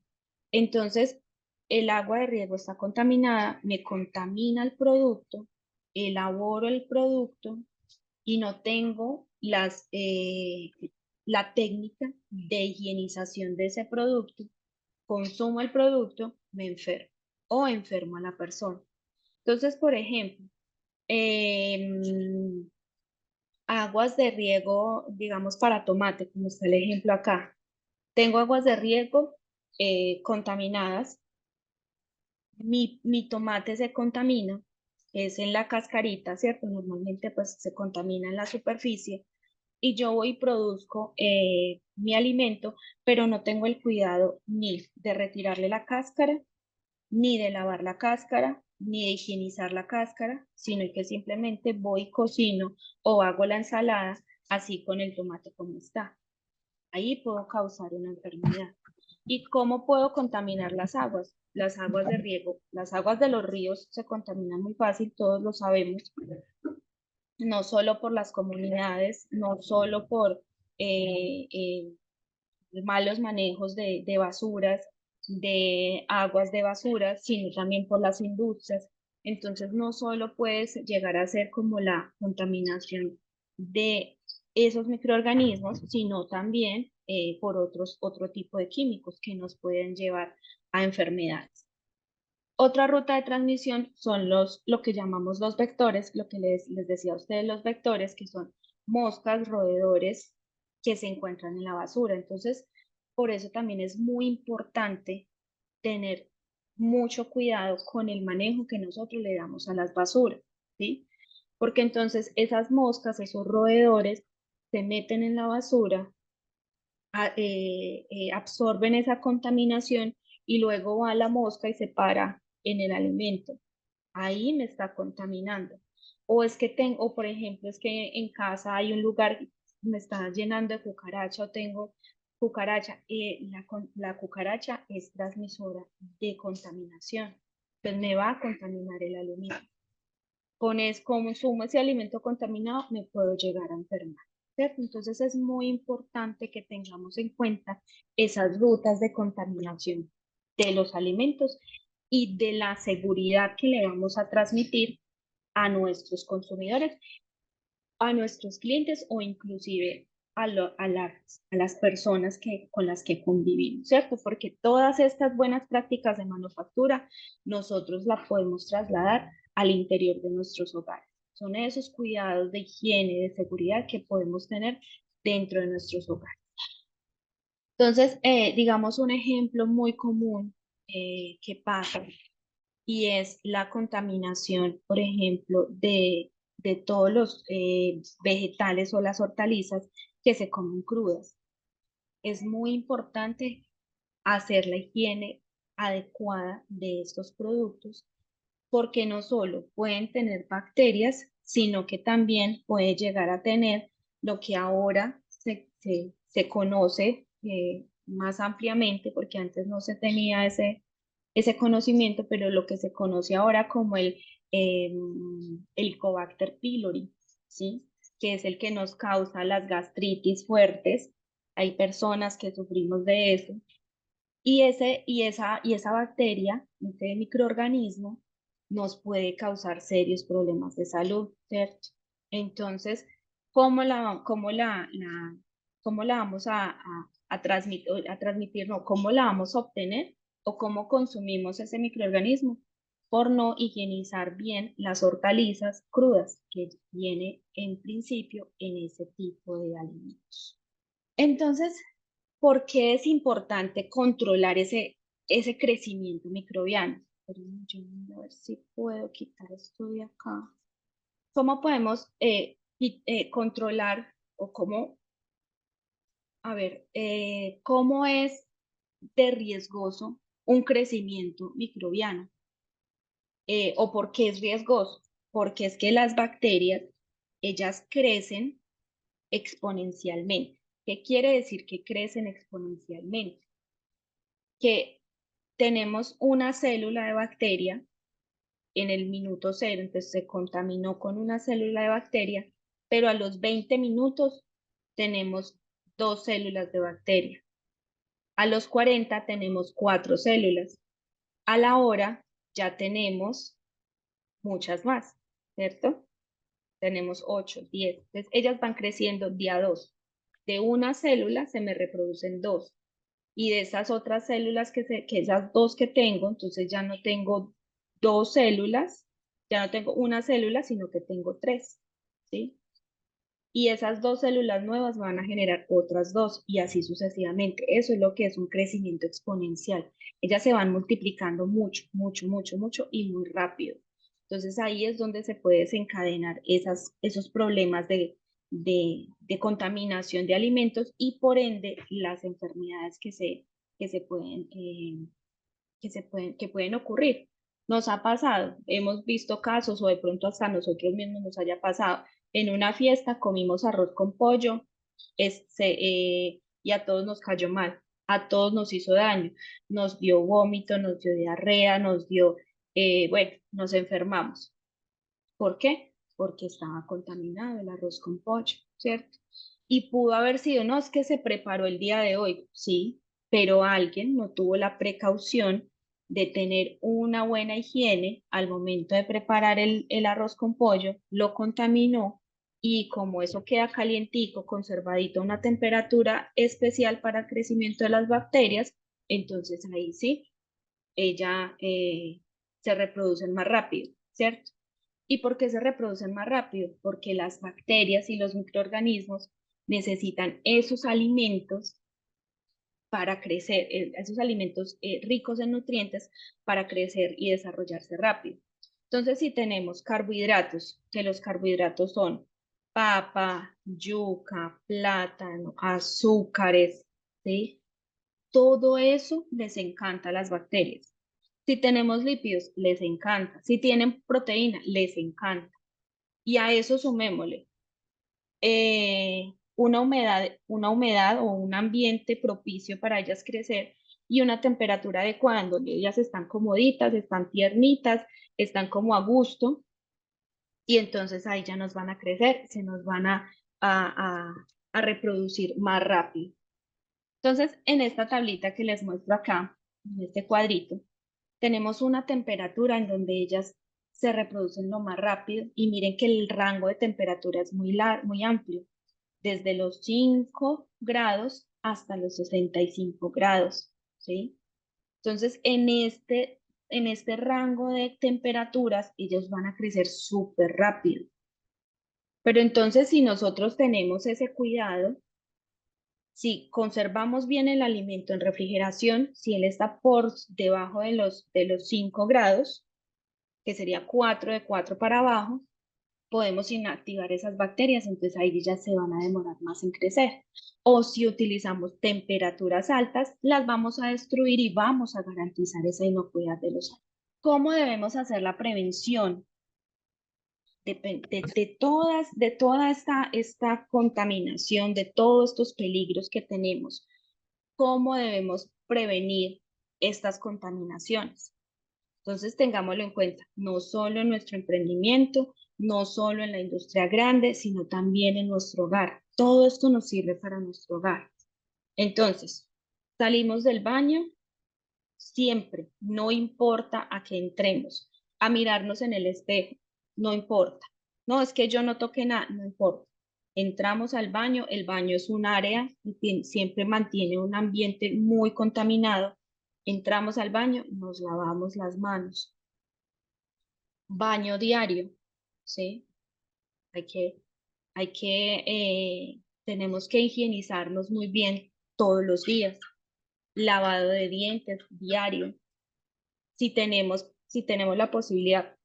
Entonces, el agua de riego está contaminada, me contamina el producto, elaboro el producto y no tengo la técnica de higienización de ese producto, consumo el producto, me enfermo o enfermo a la persona. Entonces, por ejemplo, em, aguas de riego, digamos, para tomate, como está el ejemplo acá. Tengo aguas de riego contaminadas, mi tomate se contamina, es en la cascarita, ¿cierto? Normalmente pues se contamina en la superficie y yo voy y produzco mi alimento, pero no tengo el cuidado ni de retirarle la cáscara, ni de lavar la cáscara, ni de higienizar la cáscara, sino que simplemente voy y cocino o hago la ensalada así con el tomate como está. Ahí puedo causar una enfermedad. ¿Y cómo puedo contaminar las aguas? Las aguas de riego, las aguas de los ríos se contaminan muy fácil, todos lo sabemos, no solo por las comunidades, no solo por malos manejos de basuras, de aguas de basura, sino también por las industrias. Entonces, no solo puedes llegar a ser como la contaminación de esos microorganismos, sino también por otro tipo de químicos que nos pueden llevar a enfermedades. Otra ruta de transmisión son lo que llamamos los vectores, lo que les decía a ustedes, los vectores, que son moscas, roedores que se encuentran en la basura. Entonces, por eso también es muy importante tener mucho cuidado con el manejo que nosotros le damos a las basuras, ¿sí? Porque entonces esas moscas, esos roedores, se meten en la basura, absorben esa contaminación y luego va la mosca y se para en el alimento. Ahí me está contaminando. O es que tengo, por ejemplo, es que en casa hay un lugar, me está llenando de cucaracha o tengo cucaracha. La cucaracha es transmisora de contaminación. Entonces me va a contaminar el alimento. Consumo ese alimento contaminado, me puedo llegar a enfermar, ¿cierto? Entonces es muy importante que tengamos en cuenta esas rutas de contaminación de los alimentos y de la seguridad que le vamos a transmitir a nuestros consumidores, a nuestros clientes o inclusive a las personas con las que convivimos, ¿cierto? Porque todas estas buenas prácticas de manufactura nosotros las podemos trasladar al interior de nuestros hogares. Son esos cuidados de higiene, de seguridad que podemos tener dentro de nuestros hogares. Entonces, digamos un ejemplo muy común que pasa y es la contaminación, por ejemplo, de todos los vegetales o las hortalizas que se comen crudas. Es muy importante hacer la higiene adecuada de estos productos porque no solo pueden tener bacterias, sino que también puede llegar a tener lo que ahora se conoce más ampliamente, porque antes no se tenía ese conocimiento, pero lo que se conoce ahora como el Helicobacter pylori, ¿sí? que es el que nos causa las gastritis fuertes. Hay personas que sufrimos de eso. Y esa bacteria, ese microorganismo, nos puede causar serios problemas de salud, ¿cierto? Entonces, ¿cómo la vamos a transmitir, no, cómo la vamos a obtener o cómo consumimos ese microorganismo? Por no higienizar bien las hortalizas crudas que viene en principio en ese tipo de alimentos. Entonces, ¿por qué es importante controlar ese crecimiento microbiano? Yo voy a ver si puedo quitar esto de acá. ¿Cómo podemos controlar o cómo, cómo es de riesgoso un crecimiento microbiano? ¿O por qué es riesgoso? Porque es que las bacterias, ellas crecen exponencialmente. ¿Qué quiere decir que crecen exponencialmente? Que tenemos una célula de bacteria en el minuto 0, entonces se contaminó con una célula de bacteria, pero a los 20 minutos tenemos 2 células de bacteria. A los 40 tenemos 4 células. A la hora ya tenemos muchas más, ¿cierto? Tenemos 8, 10. Entonces ellas van creciendo día 2. De una célula se me reproducen 2. Y de esas otras células que esas 2 que tengo, entonces ya no tengo 2 células, ya no tengo una célula, sino que tengo 3, ¿sí? Y esas 2 células nuevas van a generar otras 2 y así sucesivamente. Eso es lo que es un crecimiento exponencial. Ellas se van multiplicando mucho, mucho, mucho, mucho y muy rápido. Entonces ahí es donde se puede desencadenar esos problemas de contaminación de alimentos y por ende las enfermedades que pueden ocurrir. Nos ha pasado, hemos visto casos o de pronto hasta nosotros mismos nos haya pasado. En una fiesta comimos arroz con pollo y a todos nos cayó mal, a todos nos hizo daño, nos dio vómito, nos dio diarrea, bueno, nos enfermamos. ¿Por qué? Porque estaba contaminado el arroz con pollo, ¿cierto? Y pudo haber sido, no, es que se preparó el día de hoy, sí, pero alguien no tuvo la precaución de tener una buena higiene al momento de preparar el arroz con pollo, lo contaminó y como eso queda calientico, conservadito a una temperatura especial para el crecimiento de las bacterias, entonces ahí sí, se reproducen más rápido, ¿cierto? ¿Y por qué se reproducen más rápido? Porque las bacterias y los microorganismos necesitan esos alimentos para crecer, esos alimentos ricos en nutrientes para crecer y desarrollarse rápido. Entonces, si tenemos carbohidratos, que los carbohidratos son papa, yuca, plátano, azúcares, ¿sí? Todo eso les encanta a las bacterias. Si tenemos lípidos, les encanta. Si tienen proteína, les encanta. Y a eso sumémosle una humedad o un ambiente propicio para ellas crecer y una temperatura adecuada en donde ellas están comoditas, están tiernitas, están como a gusto y entonces ahí ya nos van a crecer, se nos van a reproducir más rápido. Entonces, en esta tablita que les muestro acá, en este cuadrito, tenemos una temperatura en donde ellas se reproducen lo más rápido y miren que el rango de temperatura es muy amplio, desde los 5 grados hasta los 65 grados, ¿sí? Entonces, en este rango de temperaturas, ellos van a crecer súper rápido. Pero entonces, si nosotros tenemos ese cuidado, si conservamos bien el alimento en refrigeración, si él está por debajo de los 5 grados, que sería 4 de 4 para abajo, podemos inactivar esas bacterias, entonces ahí ya se van a demorar más en crecer. O si utilizamos temperaturas altas, las vamos a destruir y vamos a garantizar esa inocuidad de los alimentos. ¿Cómo debemos hacer la prevención de toda esta contaminación, de todos estos peligros que tenemos? ¿Cómo debemos prevenir estas contaminaciones? Entonces, tengámoslo en cuenta, no solo en nuestro emprendimiento, no solo en la industria grande, sino también en nuestro hogar. Todo esto nos sirve para nuestro hogar. Entonces, salimos del baño siempre, no importa a qué entremos, a mirarnos en el espejo, no importa. No, es que yo no toqué nada, no importa. Entramos al baño, el baño es un área que siempre mantiene un ambiente muy contaminado. Entramos al baño, nos lavamos las manos. Baño diario, ¿sí? Hay que, tenemos que higienizarnos muy bien todos los días. Lavado de dientes diario. Si tenemos la posibilidad,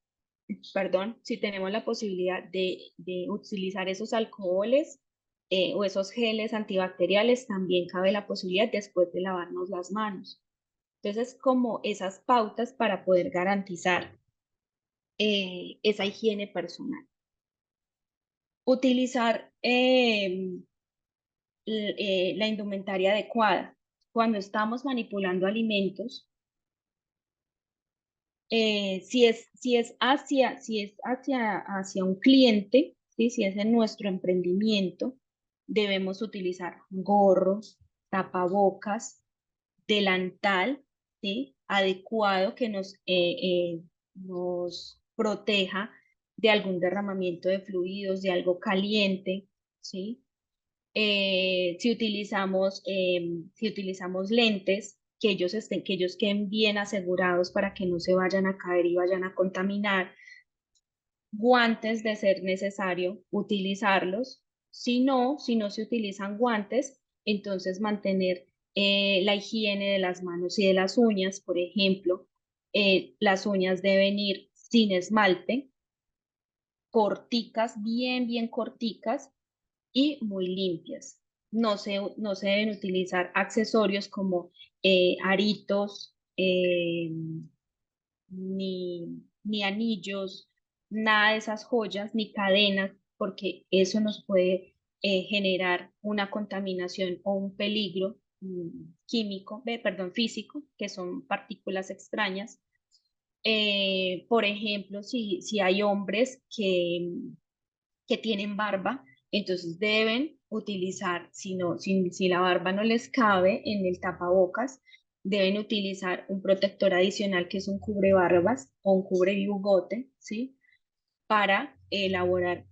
perdón, si tenemos la posibilidad de utilizar esos alcoholes o esos geles antibacteriales, también cabe la posibilidad después de lavarnos las manos. Entonces, como esas pautas para poder garantizar esa higiene personal. Utilizar la indumentaria adecuada. Cuando estamos manipulando alimentos, si es hacia un cliente, ¿sí? Si es en nuestro emprendimiento, debemos utilizar gorros, tapabocas, delantal, ¿sí? Adecuado que nos proteja de algún derramamiento de fluidos, de algo caliente, ¿sí? Si utilizamos lentes, que ellos queden bien asegurados para que no se vayan a caer y vayan a contaminar. Guantes de ser necesario utilizarlos. Si no se utilizan guantes, entonces mantener la higiene de las manos y de las uñas, por ejemplo, las uñas deben ir sin esmalte, corticas, bien, bien corticas y muy limpias. No se deben utilizar accesorios como aritos, ni anillos, nada de esas joyas, ni cadenas, porque eso nos puede generar una contaminación o un peligro químico, perdón, físico, que son partículas extrañas. Por ejemplo, si hay hombres que tienen barba, entonces deben utilizar, si la barba no les cabe en el tapabocas, deben utilizar un protector adicional que es un cubrebarbas o un cubrebigote, ¿sí? Para elaborar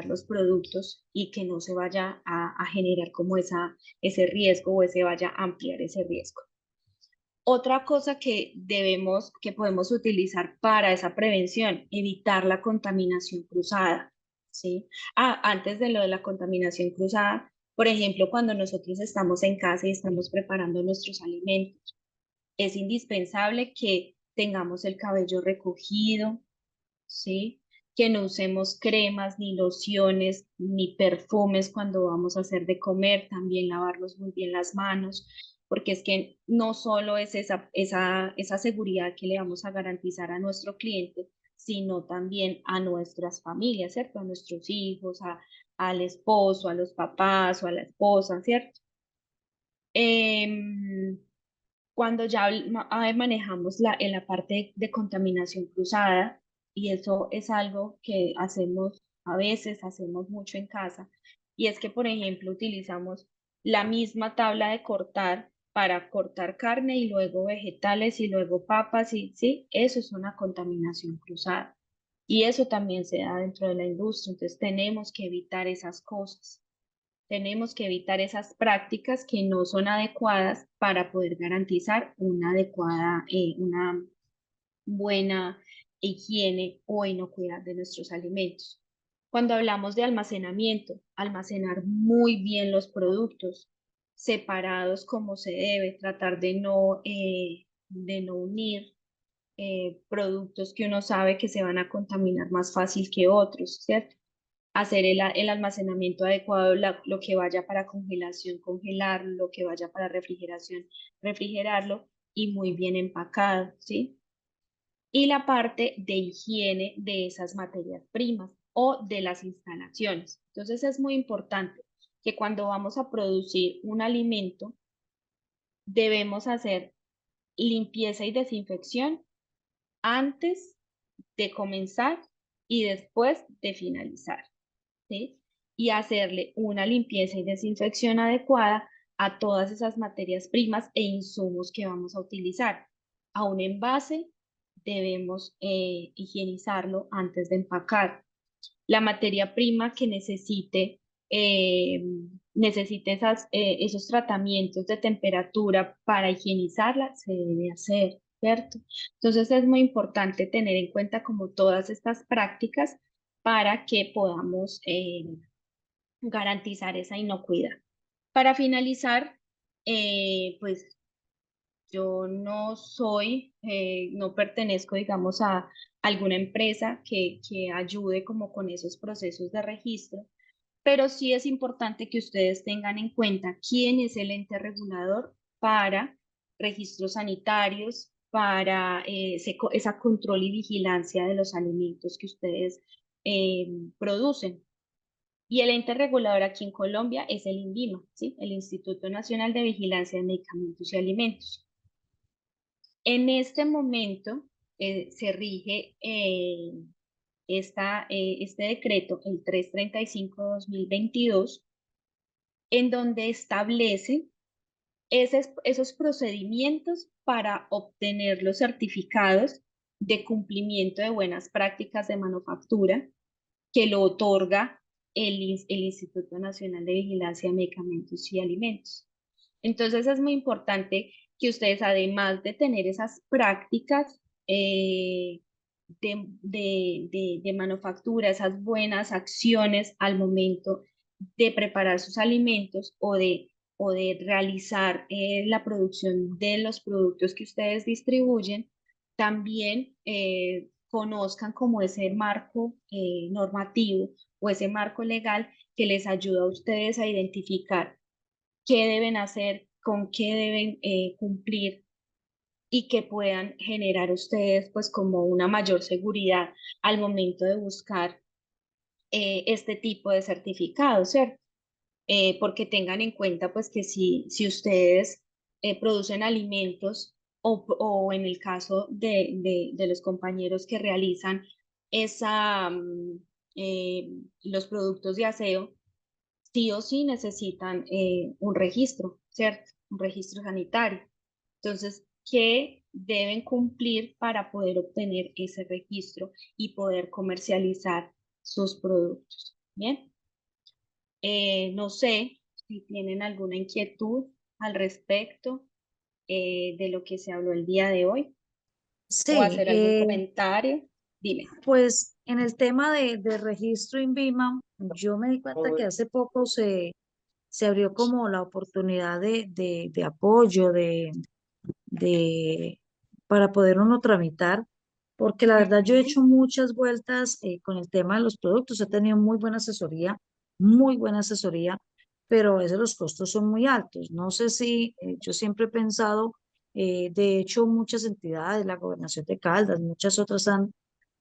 los productos y que no se vaya a generar como ese riesgo o se vaya a ampliar ese riesgo. Otra cosa que podemos utilizar para esa prevención, evitar la contaminación cruzada, ¿sí? Antes de lo de la contaminación cruzada, por ejemplo, cuando nosotros estamos en casa y estamos preparando nuestros alimentos, es indispensable que tengamos el cabello recogido, ¿sí? Que no usemos cremas, ni lociones, ni perfumes cuando vamos a hacer de comer, también lavarnos muy bien las manos, porque es que no solo es esa seguridad que le vamos a garantizar a nuestro cliente, sino también a nuestras familias, ¿cierto? A nuestros hijos, al esposo, a los papás o a la esposa, ¿cierto? Em, Cuando ya manejamos en la parte de contaminación cruzada, y eso es algo que a veces hacemos mucho en casa, y es que, por ejemplo, utilizamos la misma tabla de cortar para cortar carne y luego vegetales y luego papas, y sí, eso es una contaminación cruzada. Y eso también se da dentro de la industria, entonces tenemos que evitar esas cosas. Tenemos que evitar esas prácticas que no son adecuadas para poder garantizar una buena higiene o inocuidad de nuestros alimentos. Cuando hablamos de almacenamiento, almacenar muy bien los productos, separados como se debe, tratar de no unir productos que uno sabe que se van a contaminar más fácil que otros, ¿cierto? Hacer el almacenamiento adecuado, lo que vaya para congelación, congelarlo, lo que vaya para refrigeración, refrigerarlo y muy bien empacado, ¿sí? Y la parte de higiene de esas materias primas o de las instalaciones. Entonces es muy importante que cuando vamos a producir un alimento, debemos hacer limpieza y desinfección antes de comenzar y después de finalizar, ¿sí? Y hacerle una limpieza y desinfección adecuada a todas esas materias primas e insumos que vamos a utilizar. A un envase debemos higienizarlo antes de empacar. La materia prima que eh, necesite esos tratamientos de temperatura para higienizarla, se debe hacer, ¿cierto? Entonces es muy importante tener en cuenta como todas estas prácticas para que podamos garantizar esa inocuidad. Para finalizar, pues yo no pertenezco, digamos, a alguna empresa que ayude como con esos procesos de registro, pero sí es importante que ustedes tengan en cuenta quién es el ente regulador para registros sanitarios, para esa control y vigilancia de los alimentos que ustedes producen. Y el ente regulador aquí en Colombia es el INVIMA, ¿sí? El Instituto Nacional de Vigilancia de Medicamentos y Alimentos. En este momento se rige este decreto, el 335/2022, en donde establece esos procedimientos para obtener los certificados de cumplimiento de buenas prácticas de manufactura que lo otorga el Instituto Nacional de Vigilancia de Medicamentos y Alimentos. Entonces es muy importante que ustedes, además de tener esas prácticas de manufactura, esas buenas acciones al momento de preparar sus alimentos o de realizar la producción de los productos que ustedes distribuyen, también conozcan como ese marco normativo o ese marco legal que les ayuda a ustedes a identificar qué deben hacer, con qué deben cumplir y que puedan generar ustedes pues como una mayor seguridad al momento de buscar este tipo de certificados, ¿cierto? Porque tengan en cuenta pues que si ustedes producen alimentos o en el caso de los compañeros que realizan eh, los productos de aseo, sí o sí necesitan un registro, ¿cierto? Un registro sanitario. Entonces, ¿qué deben cumplir para poder obtener ese registro y poder comercializar sus productos? Bien, no sé si tienen alguna inquietud al respecto de lo que se habló el día de hoy o Sí, hacer algún comentario. Dime. pues en el tema de registro INVIMA, yo me di cuenta que hace poco se abrió como la oportunidad de apoyo, de, para poder uno tramitar, porque la verdad yo he hecho muchas vueltas con el tema de los productos, he tenido muy buena asesoría, pero a veces los costos son muy altos. No sé si yo siempre he pensado, de hecho muchas entidades, la Gobernación de Caldas, muchas otras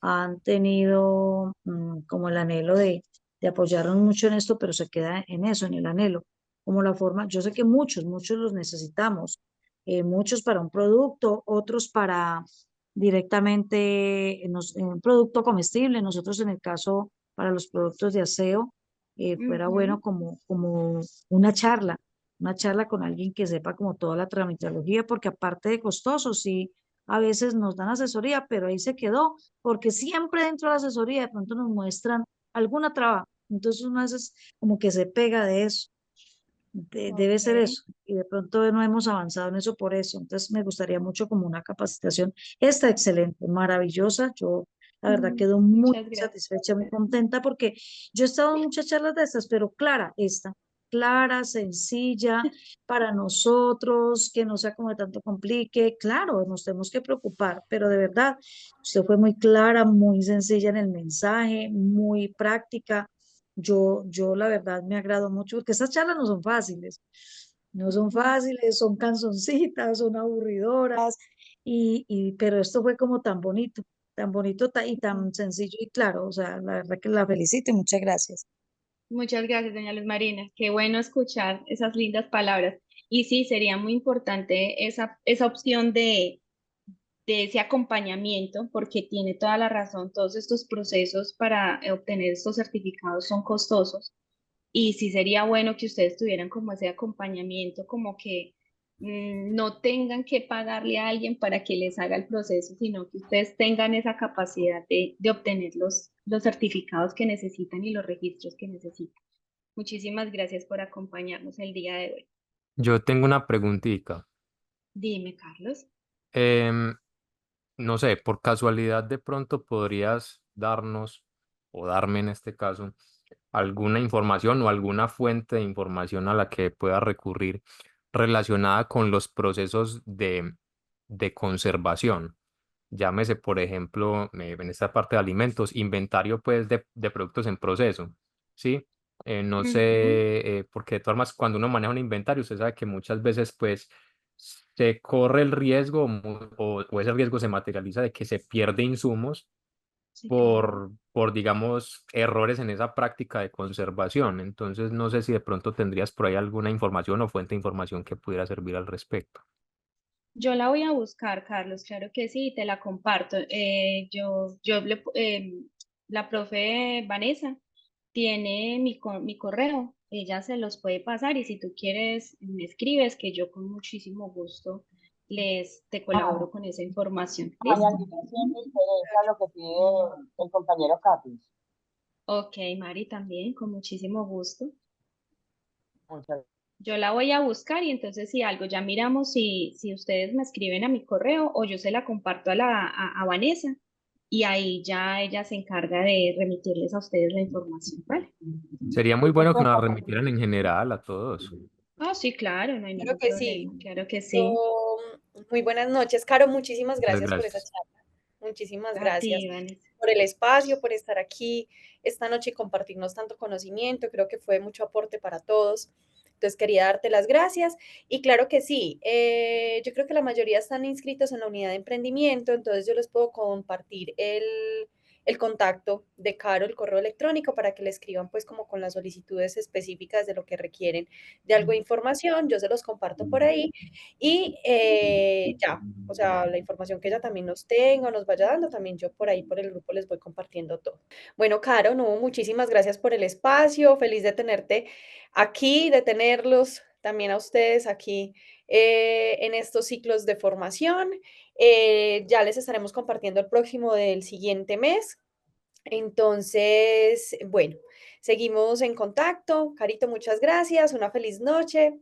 han tenido como el anhelo de apoyarnos mucho en esto, pero se queda en eso, en el anhelo, como la forma, yo sé que muchos los necesitamos, muchos para un producto, otros para directamente en un producto comestible. Nosotros en el caso para los productos de aseo, fuera bueno Ujú. como una charla con alguien que sepa como toda la tramitología, porque aparte de costoso, sí, a veces nos dan asesoría, pero ahí se quedó, porque siempre dentro de la asesoría de pronto nos muestran alguna traba. Entonces uno a veces como que se pega de eso. Debe ser Ok. eso. Y de pronto no hemos avanzado en eso por eso. Entonces me gustaría mucho como una capacitación. Está excelente, maravillosa. Yo la verdad quedo muy Muchas gracias. satisfecha, muy contenta porque yo he estado en muchas charlas de estas, pero clara, sencilla para nosotros, que no sea como de tanto complique. Claro, nos tenemos que preocupar, pero de verdad, usted fue muy clara, muy sencilla en el mensaje, muy práctica. Yo la verdad me agrado mucho porque estas charlas no son fáciles, no son fáciles, son canzoncitas, son aburridoras, pero esto fue como tan bonito y tan sencillo y claro, o sea, la verdad que la felicito y muchas gracias. Muchas gracias, doña Luz Marina. Qué bueno escuchar esas lindas palabras. Y sí, sería muy importante esa opción de ese acompañamiento, porque tiene toda la razón, todos estos procesos para obtener estos certificados son costosos y sí sería bueno que ustedes tuvieran como ese acompañamiento, como que no tengan que pagarle a alguien para que les haga el proceso, sino que ustedes tengan esa capacidad de obtener los certificados que necesitan y los registros que necesitan. Muchísimas gracias por acompañarnos el día de hoy. Yo tengo una preguntita. Dime, Carlos. Em, no sé, por casualidad de pronto podrías darnos, o darme en este caso, alguna información o alguna fuente de información a la que pueda recurrir relacionada con los procesos de conservación. Llámese, por ejemplo, en esta parte de alimentos, inventario pues de productos en proceso, ¿sí? No Ujú. sé, porque de todas formas, cuando uno maneja un inventario, usted sabe que muchas veces pues se corre el riesgo o ese riesgo se materializa de que se pierde insumos Sí, claro. digamos, errores en esa práctica de conservación. Entonces, no sé si de pronto tendrías por ahí alguna información o fuente de información que pudiera servir al respecto. Yo la voy a buscar, Carlos, claro que sí, te la comparto. La profe Vanessa tiene mi correo, ella se los puede pasar y si tú quieres me escribes que yo con muchísimo gusto te colaboro con esa información. Hay ¿Listo? alguien que sí me interesa lo que pide el compañero Capis. Ok, Mari, también, con muchísimo gusto. Muchas Yo la voy a buscar y entonces si algo ya miramos si ustedes me escriben a mi correo o yo se la comparto a Vanessa y ahí ya ella se encarga de remitirles a ustedes la información, ¿vale? Sería muy bueno que nos la remitieran en general a todos. Ah, sí, claro, no hay Claro ningún que sí. problema, claro que sí. Yo, muy buenas noches, Caro. Muchísimas Muchas gracias por esa gracias. charla. Muchísimas A ti, gracias Vanessa. por el espacio, por estar aquí esta noche y compartirnos tanto conocimiento. Creo que fue mucho aporte para todos. Entonces quería darte las gracias. Y claro que sí, yo creo que la mayoría están inscritos en la unidad de emprendimiento, entonces yo les puedo compartir el contacto de Caro, el correo electrónico, para que le escriban pues como con las solicitudes específicas de lo que requieren de algo de información. Yo se los comparto por ahí y ya, o sea, la información que ella también nos tenga o nos vaya dando, también yo por ahí por el grupo les voy compartiendo todo. Bueno, Caro, no, muchísimas gracias por el espacio, feliz de tenerte aquí, de tenerlos también a ustedes aquí en estos ciclos de formación. Ya les estaremos compartiendo el próximo del siguiente mes. Entonces, bueno, seguimos en contacto. Carito, muchas gracias. Una feliz noche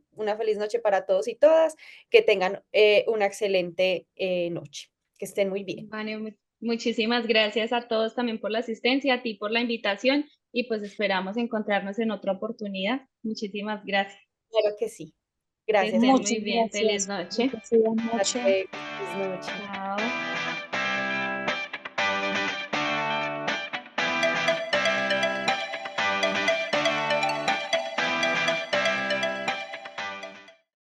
para todos y todas. Que tengan una excelente noche. Que estén muy bien. Vane, muchísimas gracias a todos también por la asistencia, a ti por la invitación y pues esperamos encontrarnos en otra oportunidad. Muchísimas gracias. Claro que sí. Que Gracias, estén Cari. muy Muchas bien. Feliz gracias. noche. Que sea Hasta noche. luego. Feliz noche. Chao.